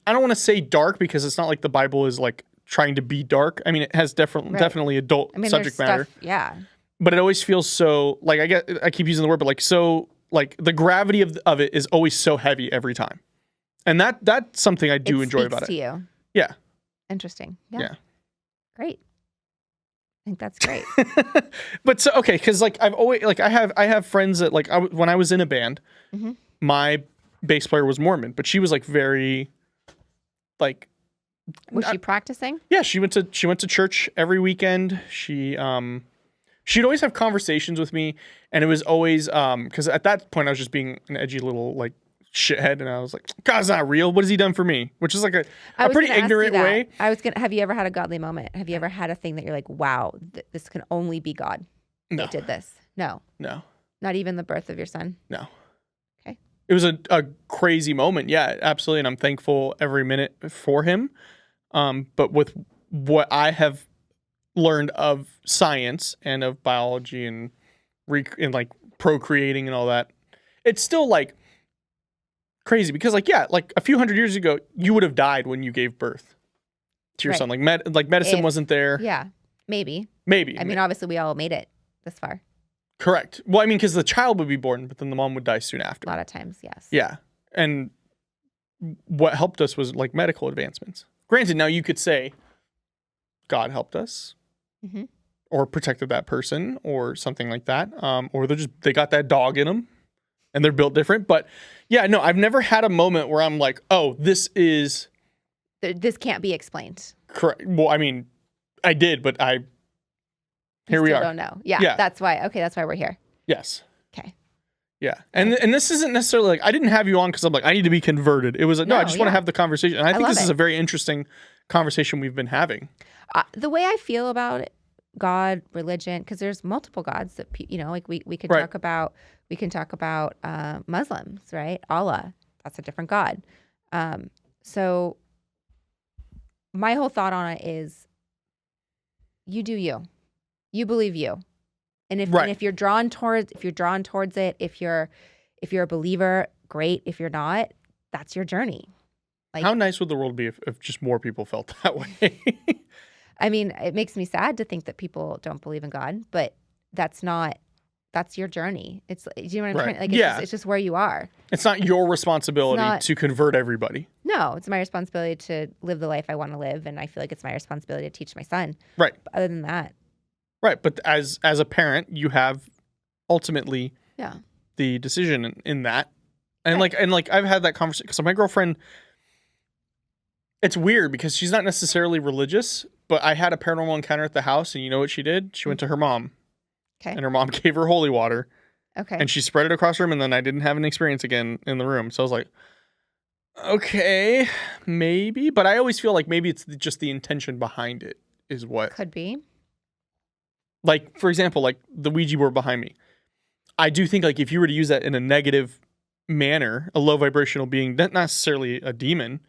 I don't want to say dark because it's not like the Bible is like trying to be dark. I mean, it has definitely adult subject matter. Yeah. But it always feels so like I keep using the word, but like so like the gravity of it is always so heavy every time, and that's something I do enjoy about it. To you. Yeah. Interesting. Yeah. Great. I think that's great. But so okay, because like I've always like I have friends that like when I was in a band, my bass player was Mormon, but she was like very like. Was she practicing? Yeah, she went to church every weekend. She'd always have conversations with me, and it was always because at that point I was just being an edgy little like shithead, and I was like, God's not real. What has he done for me? Which is like a pretty gonna ask you ignorant that. way. Have you ever had a godly moment? Have you ever had a thing that you're like, wow, this can only be God No. that did this? No. No. Not even the birth of your son? No. Okay. It was a crazy moment. Yeah, absolutely. And I'm thankful every minute for him. But with what I have learned of science and of biology and like procreating and all that, it's still like crazy because like, yeah, like a few hundred years ago, you would have died when you gave birth to your Right. son. Like medicine wasn't there. Yeah, maybe. Maybe. I mean, obviously we all made it this far. Correct. Well, I mean, because the child would be born, but then the mom would die soon after. A lot of times, yes. Yeah. And what helped us was like medical advancements. Granted, now you could say God helped us Mm-hmm. or protected that person or something like that. Or they got that dog in them and they're built different. But yeah, no, I've never had a moment where I'm like, oh, this can't be explained. correct. Well, I mean, I did, but here we Still are. don't know. Yeah, Yeah. that's why we're here. Yes. Okay. Yeah. And this isn't necessarily like, I didn't have you on because I'm like, I need to be converted. It was like, no, I No, just want to yeah. have the conversation. And I think love this is it. a very interesting conversation we've been having. The way I feel about it, God, religion, because there's multiple gods that like we could Right. talk about. We can talk about Muslims, right? Allah, that's a different God. So my whole thought on it is, you do you, you believe you, and if you're drawn towards it, if you're a believer, great. If you're not, that's your journey. Like, how nice would the world be if just more people felt that way? I mean, it makes me sad to think that people don't believe in God, but that's your journey. It's, do you know what I'm Right. trying? Like, Yeah. it's just where you are. It's not your responsibility to convert everybody. No, it's my responsibility to live the life I want to live, and I feel like it's my responsibility to teach my son. Right. But other than that, Right. But as a parent, you have ultimately yeah, the decision in that. And Right. like I've had that conversation because my girlfriend, it's weird because she's not necessarily religious, but I had a paranormal encounter at the house, and you know what she did? She went to her mom. Okay. And her mom gave her holy water, okay, and she spread it across the room, and then I didn't have an experience again in the room. So I was like, okay, maybe. But I always feel like maybe it's just the intention behind it is what. could be. Like, for example, like the Ouija board behind me. I do think like if you were to use that in a negative manner, a low vibrational being, not necessarily a demon,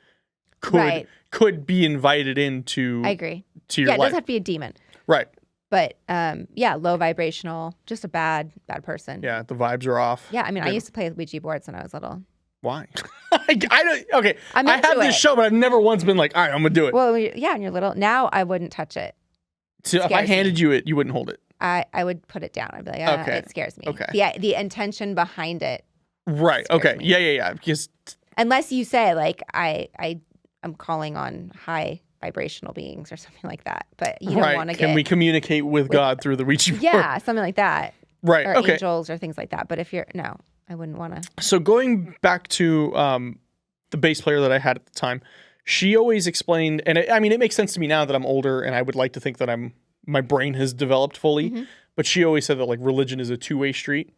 could be invited into I agree. to your Yeah, it life. doesn't have to be a demon, Right. but yeah, low vibrational, just a bad person. Yeah, the vibes are off. Yeah, I mean, I Yeah. used to play with Ouija boards when I was little. Why? I don't. Okay, I'm I into have this it. show, but I've never once been like, all right, I'm gonna do it. Well, yeah, when you're little. Now I wouldn't touch it. So if I scares me. handed you it, you wouldn't hold it. I would put it down. I'd be like, Okay. it scares me. Okay. The intention behind it, Right. Scares Okay. me. Yeah. Because unless you say like I'm calling on high vibrational beings or something like that, but you don't want to Can we communicate with God through the Ouija board? yeah, something like that, Right. or Okay. angels or things like that. But if you're I wouldn't want to. So going back to the bass player that I had at the time, she always explained, and it makes sense to me now that I'm older, and I would like to think that my brain has developed fully. Mm-hmm. But she always said that like religion is a two-way street.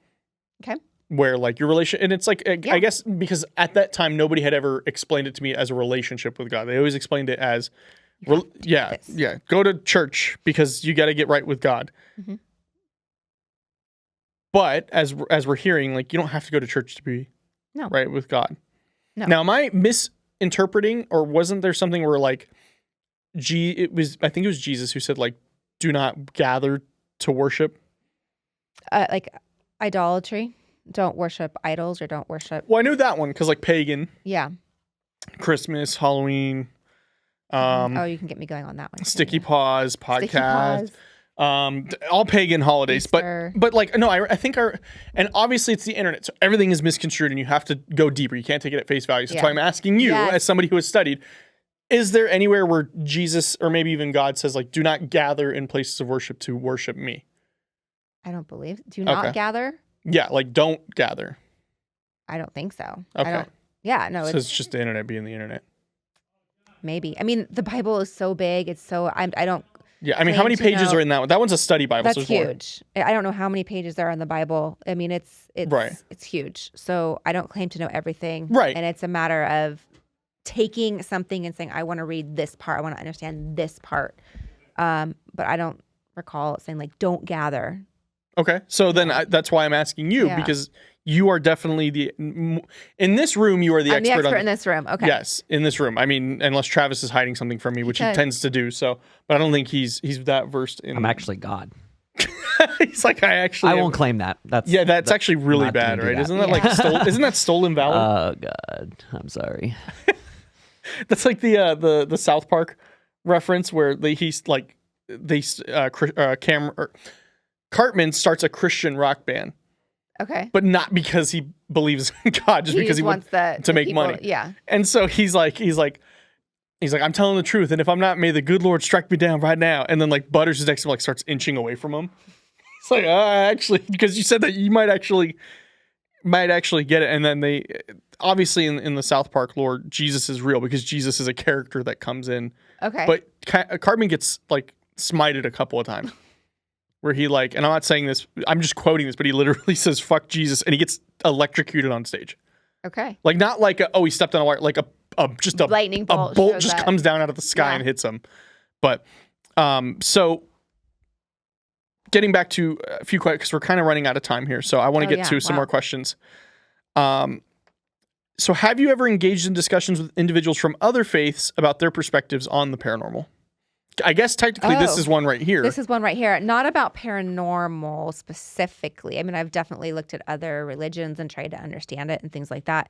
Okay. Where like your relation, and it's like Yeah. I guess because at that time nobody had ever explained it to me as a relationship with God. They always explained it as, this. go to church because you got to get right with God. Mhm. But as we're hearing, like you don't have to go to church to be No. right with God. No. Now, am I misinterpreting, or wasn't there something where like, I think it was Jesus who said like, do not gather to worship? Like idolatry. Don't worship idols or don't worship. Well, I knew that one because like pagan, Yeah. Christmas, Halloween, Oh, you can get me going on that one. Sticky Yeah. Paws Sticky podcast, Paws. all pagan holidays. Easter. But like no, I think and obviously it's the internet, so everything is misconstrued, and you have to go deeper. You can't take it at face value. So that's Yeah. why I'm asking you, Yes. as somebody who has studied, is there anywhere where Jesus or maybe even God says like, do not gather in places of worship to worship me? I don't believe. Do not Okay. gather. Yeah, like don't gather. I don't think so. Okay. I don't. Yeah, no, So it's just the internet being the internet. maybe. I mean, the Bible is so big. It's so I don't. Yeah, I mean, how many claim to pages know- are in that one? That one's a study Bible. That's so there's more. huge. I don't know how many pages there are in the Bible. I mean, it's Right. it's huge. So I don't claim to know everything. Right. And it's a matter of taking something and saying, I want to read this part. I want to understand this part. But I don't recall it saying like, don't gather. Okay, so then that's why I'm asking you, Yeah. because you are definitely in this room. You are the I'm the expert expert on in this room. Okay. Yes, in this room. I mean, unless Travis is hiding something from me, which he could. tends to do. So, but I don't think he's that versed in. I'm actually God. He's like, I actually. I am. won't claim that. That's Actually really not bad, gonna do right? that. Isn't that like isn't that stolen valor? Oh God, I'm sorry. That's like the South Park reference where Cartman starts a Christian rock band, Okay. but not because he believes in God, just He because just he wants wants the to make people- money. Yeah. And so he's like, I'm telling the truth, and if I'm not, may the good Lord strike me down right now. And then like Butters is next to him, like starts inching away from him. It's like, actually, because you said that you might actually get it. And then they obviously in the South Park lore, Jesus is real because Jesus is a character that comes in. Okay. But Cartman gets like smited a couple of times. Where he like, and I'm not saying this, I'm just quoting this, but he literally says "fuck Jesus" and he gets electrocuted on stage. okay. Like not like he stepped on a wire, like a Lightning bolt a bolt shows just up. comes down out of the sky Yeah. and hits him. But so getting back to a few questions, because we're kind of running out of time here, so I want to get to some more questions. So have you ever engaged in discussions with individuals from other faiths about their perspectives on the paranormal? I guess technically this is one right here. This is one right here. Not about paranormal specifically. I mean, I've definitely looked at other religions and tried to understand it and things like that.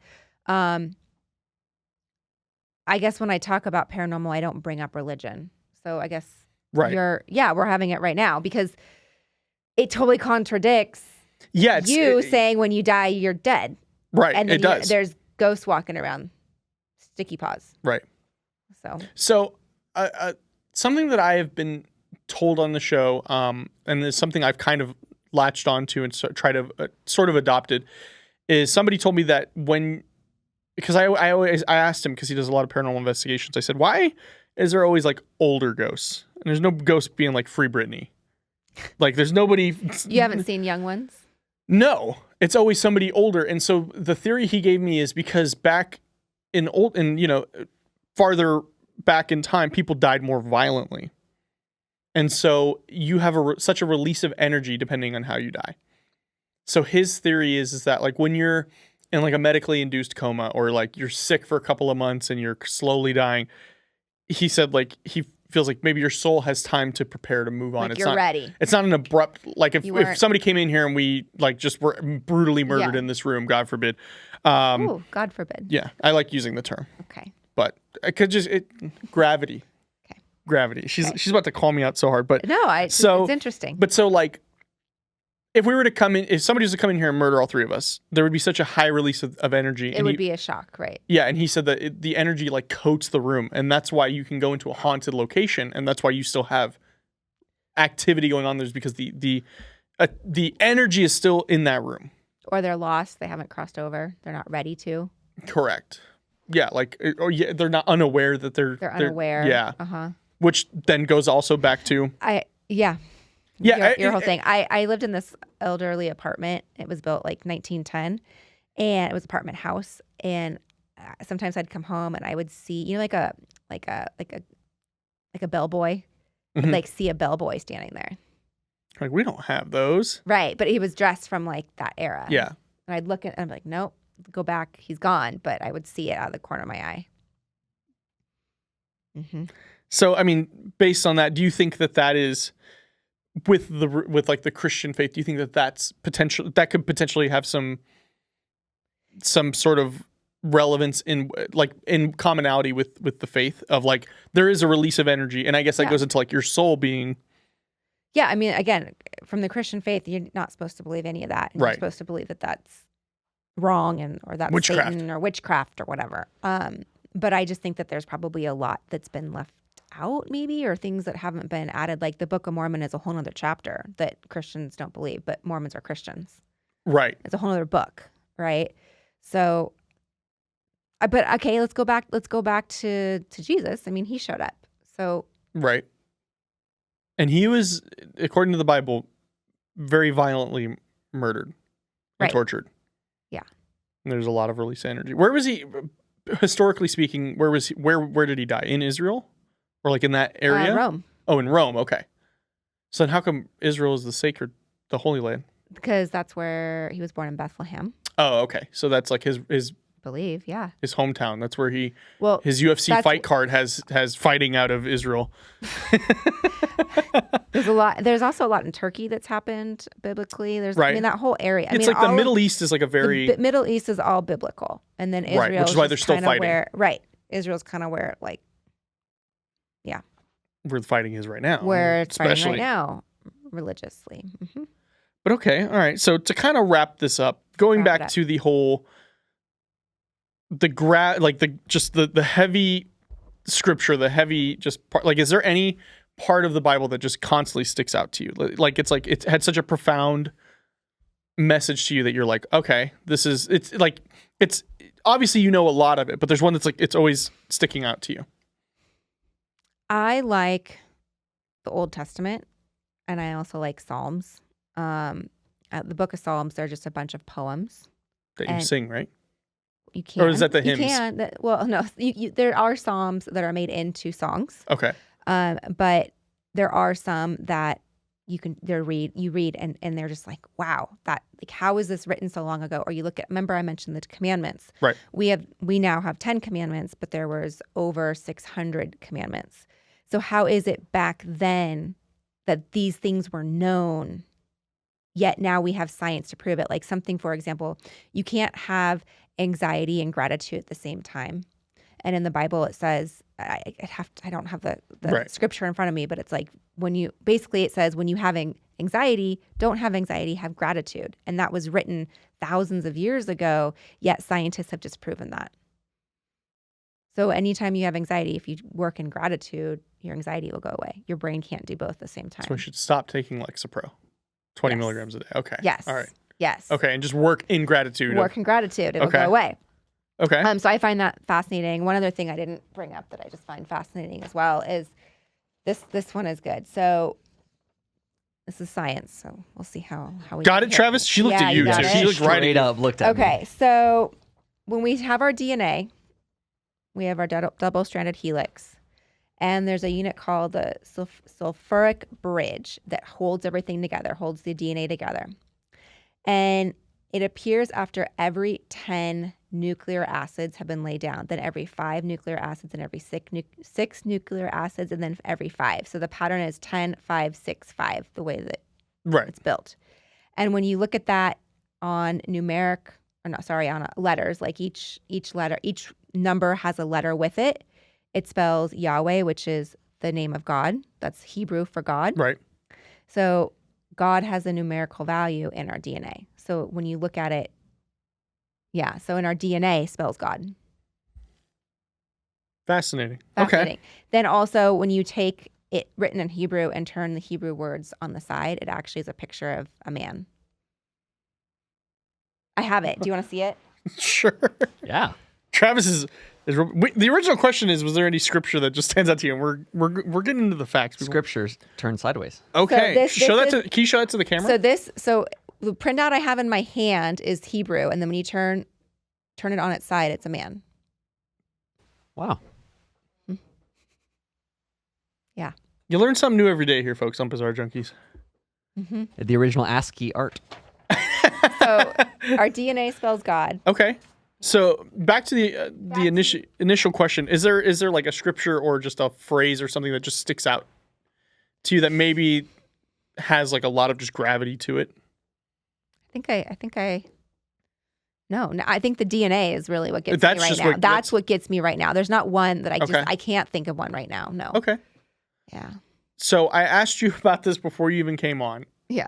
I guess when I talk about paranormal, I don't bring up religion. So I guess Right. we're having it right now because it totally contradicts Yeah, saying when you die, you're dead. Right, And then it does. there's ghosts walking around, sticky paws. Right. So Something that I have been told on the show, and is something I've kind of latched onto and try to sort of adopted, is somebody told me that because I asked him, because he does a lot of paranormal investigations, I said, why is there always like older ghosts? And there's no ghost being like Free Britney. Like there's nobody. you haven't seen young ones? No, it's always somebody older. And so the theory he gave me is because back farther back in time, people died more violently. And so you have such a release of energy depending on how you die. So his theory is that like when you're in like a medically induced coma or like you're sick for a couple of months and you're slowly dying, he said like he feels like maybe your soul has time to prepare to move on. Like you're ready. It's not an abrupt, like if You weren't- somebody came in here and we like just were brutally murdered Yeah. in this room, God forbid. Oh, God forbid. Yeah, I like using the term. Okay. But I could gravity. Okay. Gravity. She's about to call me out so hard, but No, it's interesting. But so like, if somebody was to come in here and murder all three of us, there would be such a high release of energy. It would be a shock, right? Yeah, and he said that the energy like coats the room, and that's why you can go into a haunted location, and that's why you still have activity going on. There's because the energy is still in that room. Or they're lost. They haven't crossed over. They're not ready to. Correct. Yeah, like they're not unaware that they're unaware. Yeah. Uh-huh. Which then goes also back to Yeah. Yeah, Your whole thing. I lived in this elderly apartment. It was built like 1910, and it was an apartment house. And sometimes I'd come home and I would see, like a bellboy, Mhm. like see a bellboy standing there. like we don't have those. Right, but he was dressed from like that era. Yeah. And I'd look at, and I'm like, nope, go back. He's gone. But I would see it out of the corner of my eye. Mm-hmm. So I mean, based on that, do you think that is with like the Christian faith? Do you think that could potentially have some sort of relevance in commonality with the faith of like there is a release of energy, and I guess that goes into like your soul being. Yeah, I mean, again, from the Christian faith, you're not supposed to believe any of that. And Right. You're supposed to believe that that's wrong or that's Witchcraft. Satan or witchcraft or whatever. But I just think that there's probably a lot that's been left out maybe, or things that haven't been added. Like the Book of Mormon is a whole other chapter that Christians don't believe, but Mormons are Christians. Right. It's a whole other book, right? So, but okay, let's go back to Jesus. I mean, he showed up. So Right. And he was, according to the Bible, very violently murdered and Right. tortured. Yeah. And there's a lot of really sad energy. Where was he, historically speaking, where was he, where did he die? In Israel? Or like in that area? Rome, Oh, in Rome. Okay. So then how come Israel is the Holy Land? because that's where he was born in Bethlehem. Oh, okay. So that's like his I believe, yeah. his hometown. That's where Well, his UFC that's- fight card has fighting out of Israel. There's also a lot in Turkey that's happened biblically. I Right. mean, that whole area. It's like the Middle East is like a very The Middle East is all biblical, and then Israel, Right, which is why they're still fighting. Israel's kind of where like where the fighting is right now. where it's fighting especially right now, religiously. Mhm. But okay, all right. So to kind of wrap this up, going Wrap it back up. to the whole the heavy scripture, the heavy just part, like, is there any part of the Bible that just constantly sticks out to you? Like it had such a profound message to you that you're like, okay, it's obviously you know a lot of it, but there's one that's like it's always sticking out to you. I like the Old Testament, and I also like Psalms. The Book of Psalms, they're just a bunch of poems. That you And- sing, right? You can. Or is that the You hymns? can. Well, no. There are psalms that are made into songs, Okay. but there are some that you read and they're just like, wow, how is this written so long ago? Or you look at, remember I mentioned the commandments. Right. We now have 10 commandments, but there was over 600 commandments. So how is it back then that these things were known, yet now we have science to prove it? Like something, for example, you can't have anxiety and gratitude at the same time. And in the Bible, it says, I don't have the Right. scripture in front of me, but it's like it says when you have anxiety, don't have anxiety, have gratitude. And that was written thousands of years ago, yet scientists have just proven that. So anytime you have anxiety, if you work in gratitude, your anxiety will go away. Your brain can't do both at the same time. So we should stop taking Lexapro. 20 Yes. milligrams a day. Okay. Yes. All right. Yes. Okay, and just work in gratitude. Work in gratitude. It'll Okay. go away. Okay. So I find that fascinating. One other thing I didn't bring up that I just find fascinating as well is this one is good. So this is science. So we'll see how we Got do it, here. Travis? She looked Yeah, at you, got too. it. She looked right at Straight you. up looked at me. Okay, so when we have our DNA, we have our double-stranded helix, and there's a unit called the sulfuric bridge that holds everything together, holds the DNA together. And it appears after every 10 nuclear acids have been laid down, then every 5 nuclear acids, and every 6 nuclear acids, and then every 5. So the pattern is 10, 5, 6, 5, the way that Right. it's built. And when you look at that on letters, like each letter, each number has a letter with it. It spells Yahweh, which is the name of God. That's Hebrew for God. Right. So God has a numerical value in our DNA. So when you look at it, yeah, so in our DNA spells God. Fascinating. Fascinating. Then also when you take it written in Hebrew and turn the Hebrew words on the side, it actually is a picture of a man. I have it. Do you want to see it? Okay. Sure. Yeah. Travis is the original question is, was there any scripture that just stands out to you? And we're getting into the facts. Scriptures turn sideways. Okay. So Can you show that to the camera? So the printout I have in my hand is Hebrew, and then when you turn it on its side, it's a man. Wow. Yeah. You learn something new every day here, folks, on Bizarre Junkies. Mm-hmm. The original ASCII art. So our DNA spells God. Okay. So back to the initial question: Is there like a scripture or just a phrase or something that just sticks out to you that maybe has like a lot of just gravity to it? I think the DNA is really what gets That's me right just now. what- That's what gets me right now. There's not one that Okay. I can't think of one right now. No. Okay. Yeah. So I asked you about this before you even came on. Yeah.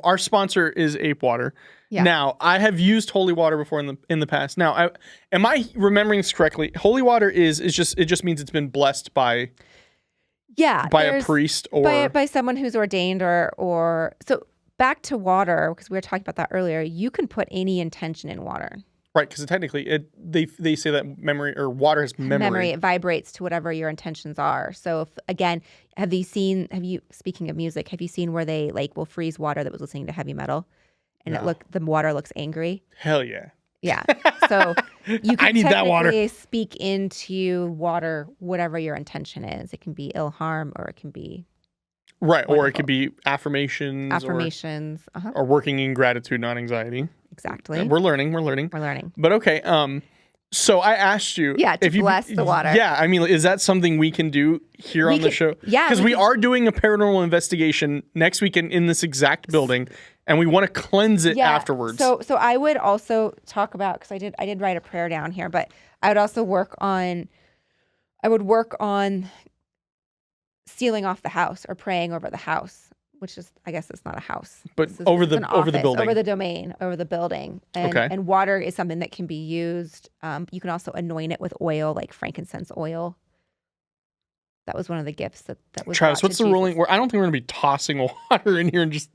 Our sponsor is Ape Water. Yeah. Now, I have used holy water before in the past. Now, am I remembering this correctly? Holy water is just means it's been blessed by Yeah. a there's- priest or by someone who's ordained or so back to water, because we were talking about that earlier. You can put any intention in water. Right, because technically, they say that memory or water has memory. It vibrates to whatever your intentions are. So if, again, speaking of music, have you seen where they like will freeze water that was listening to heavy metal and No. the water looks angry? Hell yeah. Yeah. So you can I need that water. technically speak into water whatever your intention is. It can be ill harm or it can be Right, or it Wonderful. could be affirmations. affirmations. Or working in gratitude, not anxiety. Exactly. We're learning. We're learning. But okay, so I asked you, Yeah, to bless the water. Yeah, I mean, is that something we can do here on the show? Yeah, because we are doing a paranormal investigation next week in this exact building, and we want to cleanse it afterwards. So I would also talk about, because I did write a prayer down here, but I would also work on sealing off the house or praying over the house, which is, I guess it's not a house, but this is over an the office, building, over the domain, over the building, and Okay. and water is something that can be used. You can also anoint it with oil, like frankincense oil. That was one of the gifts that was. Travis, brought what's to the Jesus. ruling? I don't think we're gonna be tossing water in here and just.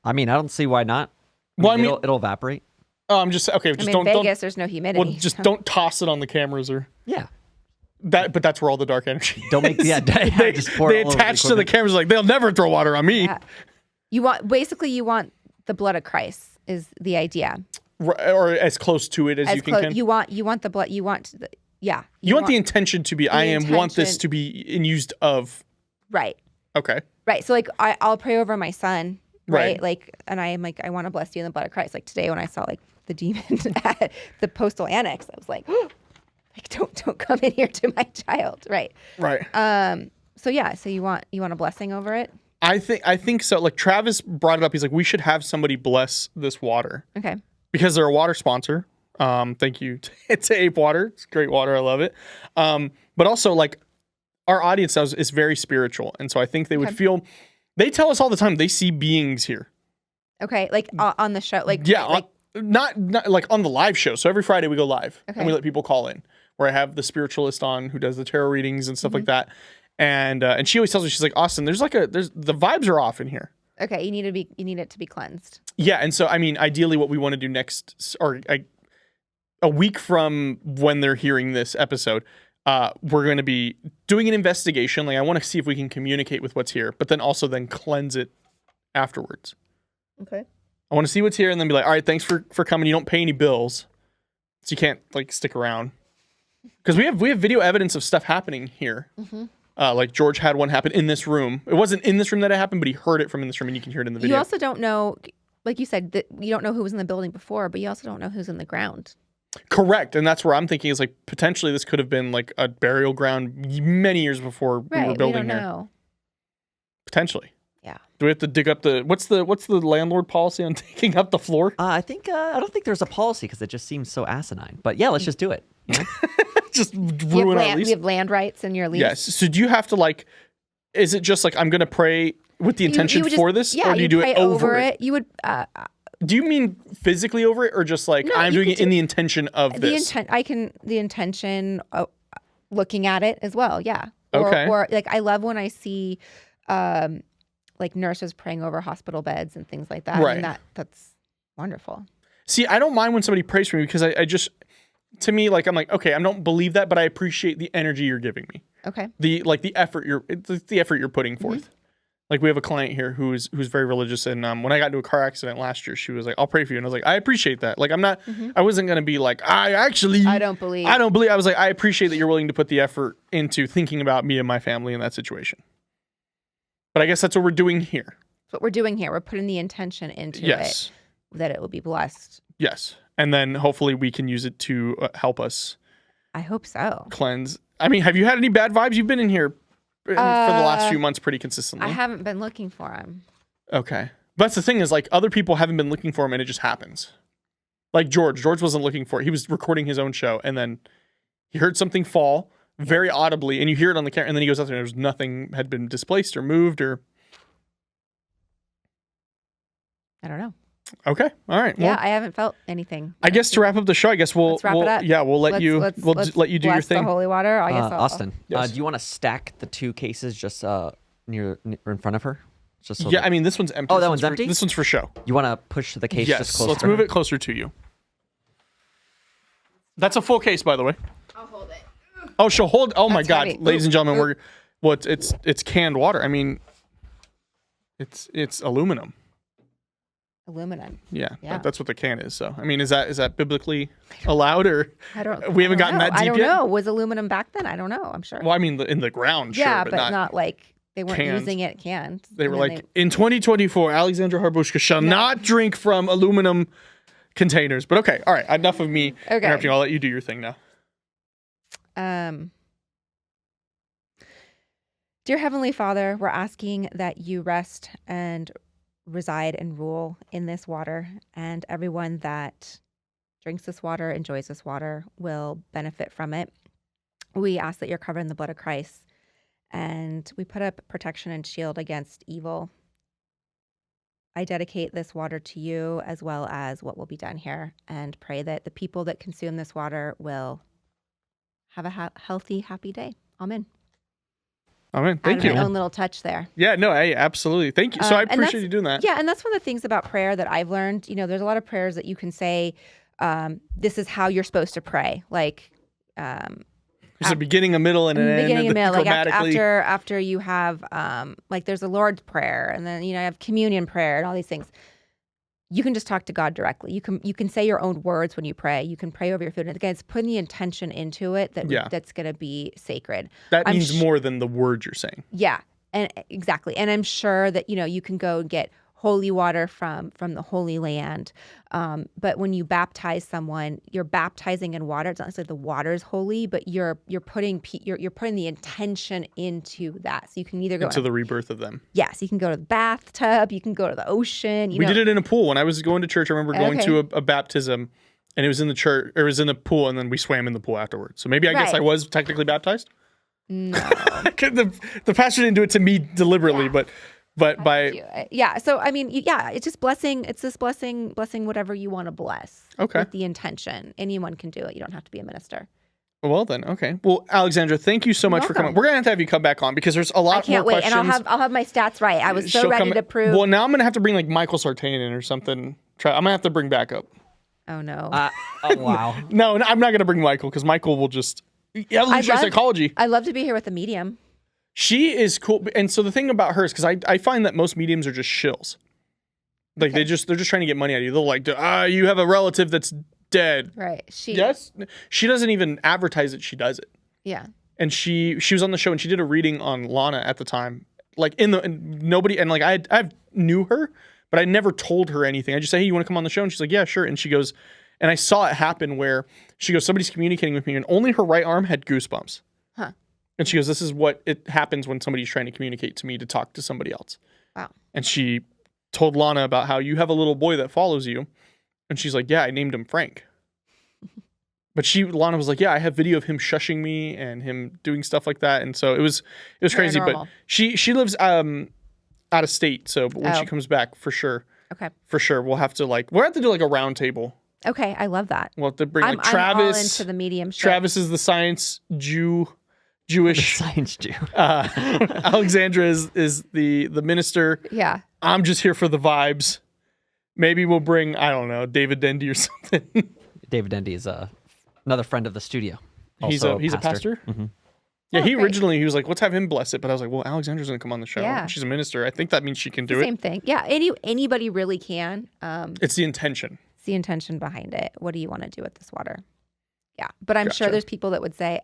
I mean, I don't see why not. Well, I mean, it'll evaporate. I'm just okay. I Just mean, don't Vegas, there's no humidity. Well, just don't toss it on the cameras or Yeah. that. But that's where all the dark energy. Don't make is. they just pour they it all over attach to the equipment. cameras like they'll never throw water on me. Yeah. You want the blood of Christ is the idea. Or as close to it as you can. You want the blood. You want the You want the intention to be. Want this intention- to be in used of. right. Okay. Right. So like I'll pray over my son. Right. Right. Like, and I'm like, I want to bless you in the blood of Christ. Like today when I saw like the demon at the postal annex, I was like, like don't come in here to my child. Right. Right. So yeah. So you want a blessing over it. I think so. Like Travis brought it up. He's like, we should have somebody bless this water Okay. because they're a water sponsor. Thank you to Ape Water. It's great water. I love it. But also like our audience is very spiritual, and so I think they would feel. They tell us all the time they see beings here. Okay. Like on the show. Like Yeah, Like not like on the live show. So every Friday we go live and Okay. we let people call in. Where I have the spiritualist on who does the tarot readings and stuff like that. And she always tells me, she's like, Austin, there's the vibes are off in here. okay. You need it to be cleansed. Yeah, and so I mean, ideally, what we want to do next, or a week from when they're hearing this episode, we're going to be doing an investigation. Like, I want to see if we can communicate with what's here, but then also cleanse it afterwards. Okay. I want to see what's here, and then be like, all right, thanks for coming. You don't pay any bills, so you can't like stick around because we have video evidence of stuff happening here. Like George had one happen in this room. It wasn't in this room that it happened, but he heard it from in this room, and you can hear it in the video. You also don't know, like you said, that you don't know who was in the building before, but you also don't know who's in the ground. Correct, and that's where I'm thinking is like potentially this could have been like a burial ground many years before we were building we don't here. know. Potentially. Yeah. Do we have to dig up what's the landlord policy on digging up the floor? I think I don't think there's a policy because it just seems so asinine. But yeah, let's just do it. You know? Just ruin our lease. We have land rights in your lease. Yes. So do you have to like? Is it just like I'm going to pray with the intention you would for just, this, yeah, or do you you'd do pray it over it? You would. Do you mean physically over it, or just like No, I'm you doing could it in the intention of the this? intention of looking at it as well. Yeah. Okay. Or like I love when I see, like nurses praying over hospital beds and things like that. Right. And that's wonderful. See, I don't mind when somebody prays for me because I just, to me, like I'm like, okay, I don't believe that, but I appreciate the energy you're giving me. Okay. The effort you're putting forth. Like we have a client here who's very religious, and when I got into a car accident last year, she was like, "I'll pray for you," and I was like, "I appreciate that." Like I'm not, I wasn't gonna be like, I don't believe. I was like, I appreciate that you're willing to put the effort into thinking about me and my family in that situation. But I guess that's what we're doing here. That's what we're doing here. We're putting the intention into it that it will be blessed. Yes, and then hopefully we can use it to help us. I hope so. Cleanse. I mean, have you had any bad vibes? You've been in here for the last few months pretty consistently. I haven't been looking for him. Okay. But that's the thing is like other people haven't been looking for him and it just happens. Like George wasn't looking for it. He was recording his own show and then he heard something fall very audibly and you hear it on the camera and then he goes out there and there's nothing had been displaced or moved or. I don't know. Okay. All right. Yeah, Well, I haven't felt anything. I guess to wrap up the show, I guess Let's wrap it up. Yeah, we'll let you Let's let you do your bless thing. the holy water. I guess Austin, Yes. do you want to stack the two cases just near in front of her? Just so Yeah, that- I mean this one's empty. Oh, that This one's for- empty? This one's for show. you want to push the case just Yes. closer. Let's to move her? it closer to you. That's a full case, by the way. I'll hold it. Oh, she'll hold. Oh my That's God, heavy. ladies and gentlemen, Ooh. it's canned water. I mean, it's aluminum. Aluminum. Yeah, Yeah. that's what the can is. So, I mean, is that biblically allowed, or I don't. we haven't I don't gotten know. that deep I don't yet? know. Was aluminum back then? I don't know. I'm sure. Well, I mean, in the ground, yeah, sure, but not. not like they weren't canned. using it canned. They were And then like, in 2024, Alexandra Harbushka shall not drink from aluminum containers. But okay, all right, enough of me interrupting. I'll let you do your thing now. Dear Heavenly Father, we're asking that you rest and reside and rule in this water, and everyone that drinks this water, enjoys this water, will benefit from it. We ask that you're covered in the blood of Christ, and we put up protection and shield against evil. I dedicate this water to you, as well as what will be done here, and pray that the people that consume this water will have a healthy, happy day. Amen. Amen. Thank you. My own little touch there. Yeah, no, hey, absolutely. Thank you. So I appreciate you doing that. Yeah, and that's one of the things about prayer that I've learned. You know, there's a lot of prayers that you can say, this is how you're supposed to pray. Like, there's a beginning, a middle, and an end. Beginning and middle. Like grammatically. after you have, like there's a Lord's Prayer, and then, you know, you have communion prayer and all these things. You can just talk to God directly. You can say your own words when you pray. You can pray over your food. And again, it's putting the intention into it that's going to be sacred. That means more than the words you're saying. Yeah, and exactly. And I'm sure that, you know, you can go and get holy water from the Holy Land. But when you baptize someone, you're baptizing in water. It's not necessarily the water is holy, but you're putting the intention into that. So you can either go into the rebirth of them. Yes, you can go to the bathtub. You can go to the ocean. We did it in a pool when I was going to church. I remember going to a baptism, and it was in the church. Or it was in the pool, and then we swam in the pool afterwards. So maybe I guess I was technically baptized. No, the pastor didn't do it to me deliberately, but by so I mean, it's just blessing. It's just blessing whatever you want to bless. Okay. With the intention, anyone can do it. You don't have to be a minister. Well then, okay. Well, Alexandra, thank you so much for coming. We're gonna have you come back on because there's a lot more questions. I can't wait, and I'll have my stats right. I was so ready to prove. Well, now I'm gonna have to bring like Michael Sartain in or something. I'm gonna have to bring backup. Oh no. Oh wow. No, I'm not gonna bring Michael because Michael will just evolutionary psychology. I'd love to be here with a medium. She is cool, and so the thing about her is because I find that most mediums are just shills. Like they're just trying to get money out of you. They'll like, you have a relative that's dead. Right. She doesn't even advertise that she does it. Yeah. And she was on the show and she did a reading on Lana at the time. Like nobody and like I knew her, but I never told her anything. I just said, hey, you want to come on the show? And she's like, yeah, sure. And she goes, and I saw it happen where she goes, somebody's communicating with me and only her right arm had goosebumps. Huh. And she goes, this is what it happens when somebody's trying to communicate to me to talk to somebody else. Wow. And she told Lana about how you have a little boy that follows you. And she's like, yeah, I named him Frank. But Lana was like, yeah, I have video of him shushing me and him doing stuff like that. And so it was crazy. Normal. But she lives out of state. So but when she comes back, for sure. Okay. For sure. We'll have to do like a round table. Okay. I love that. We'll have to bring like I'm all Travis. into the medium shit. Travis is the science Jewish science Jew. Alexandra is the minister. Yeah. I'm just here for the vibes. Maybe we'll bring, I don't know, David Dendy or something. David Dendy is another friend of the studio. He's a pastor? Mm-hmm. Yeah, Oh, he great. originally, he was like, let's have him bless it. But I was like, well, Alexandra's going to come on the show. Yeah. She's a minister. I think that means she can do it. Same thing. Yeah. Anybody really can. It's the intention. It's the intention behind it. What do you want to do with this water? Yeah. But I'm sure Gotcha. there's people that would say,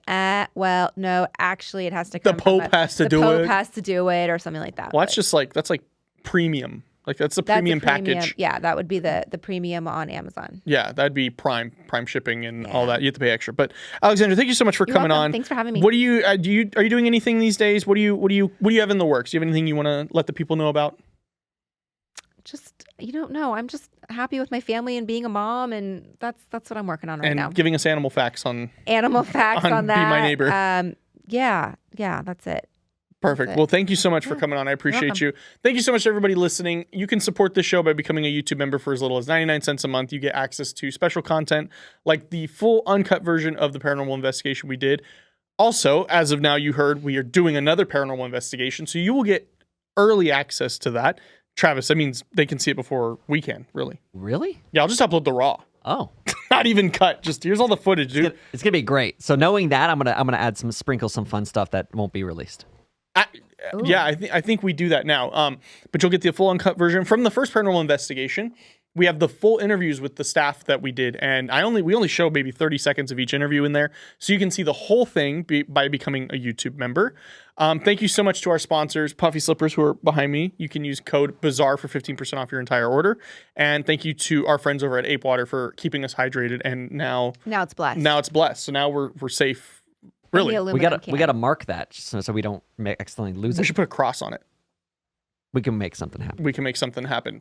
well, no, actually it has to come The Pope has to do it. The Pope has to do it or something like that. Well, that's like premium. Like that's the premium package. Yeah, that would be the premium on Amazon. Yeah, that'd be prime shipping and all that. You have to pay extra. But Alexandra, thank you so much for coming welcome. on. Thanks for having me. What are you doing anything these days? What do you have in the works? Do you have anything you want to let the people know about? Just no. I'm just happy with my family and being a mom, and that's what I'm working on right now. And giving us animal facts on that. Be My Neighbor. Yeah, that's it. Perfect. Well, thank you so much for coming on. I appreciate you. Thank you so much to everybody listening. You can support this show by becoming a YouTube member for as little as 99 cents a month. You get access to special content like the full uncut version of the paranormal investigation we did. Also, as of now, you heard we are doing another paranormal investigation, so you will get early access to that. Travis, that means they can see it before we can, really. Really? Yeah, I'll just upload the raw. Oh, Not even cut. Just here's all the footage, dude. it's gonna be great. So knowing that, I'm gonna add sprinkle some fun stuff that won't be released. Yeah, I think we do that now. But you'll get the full uncut version from the first paranormal investigation. We have the full interviews with the staff that we did, and we only show maybe 30 seconds of each interview in there, so you can see the whole thing by becoming a YouTube member. Thank you so much to our sponsors, Puffy Slippers, who are behind me. You can use code BAZAAR for 15% off your entire order. And thank you to our friends over at Ape Water for keeping us hydrated. And now it's blessed. Now it's blessed. So now we're safe. Really, we gotta mark that so we don't accidentally lose it. We should put a cross on it. We can make something happen.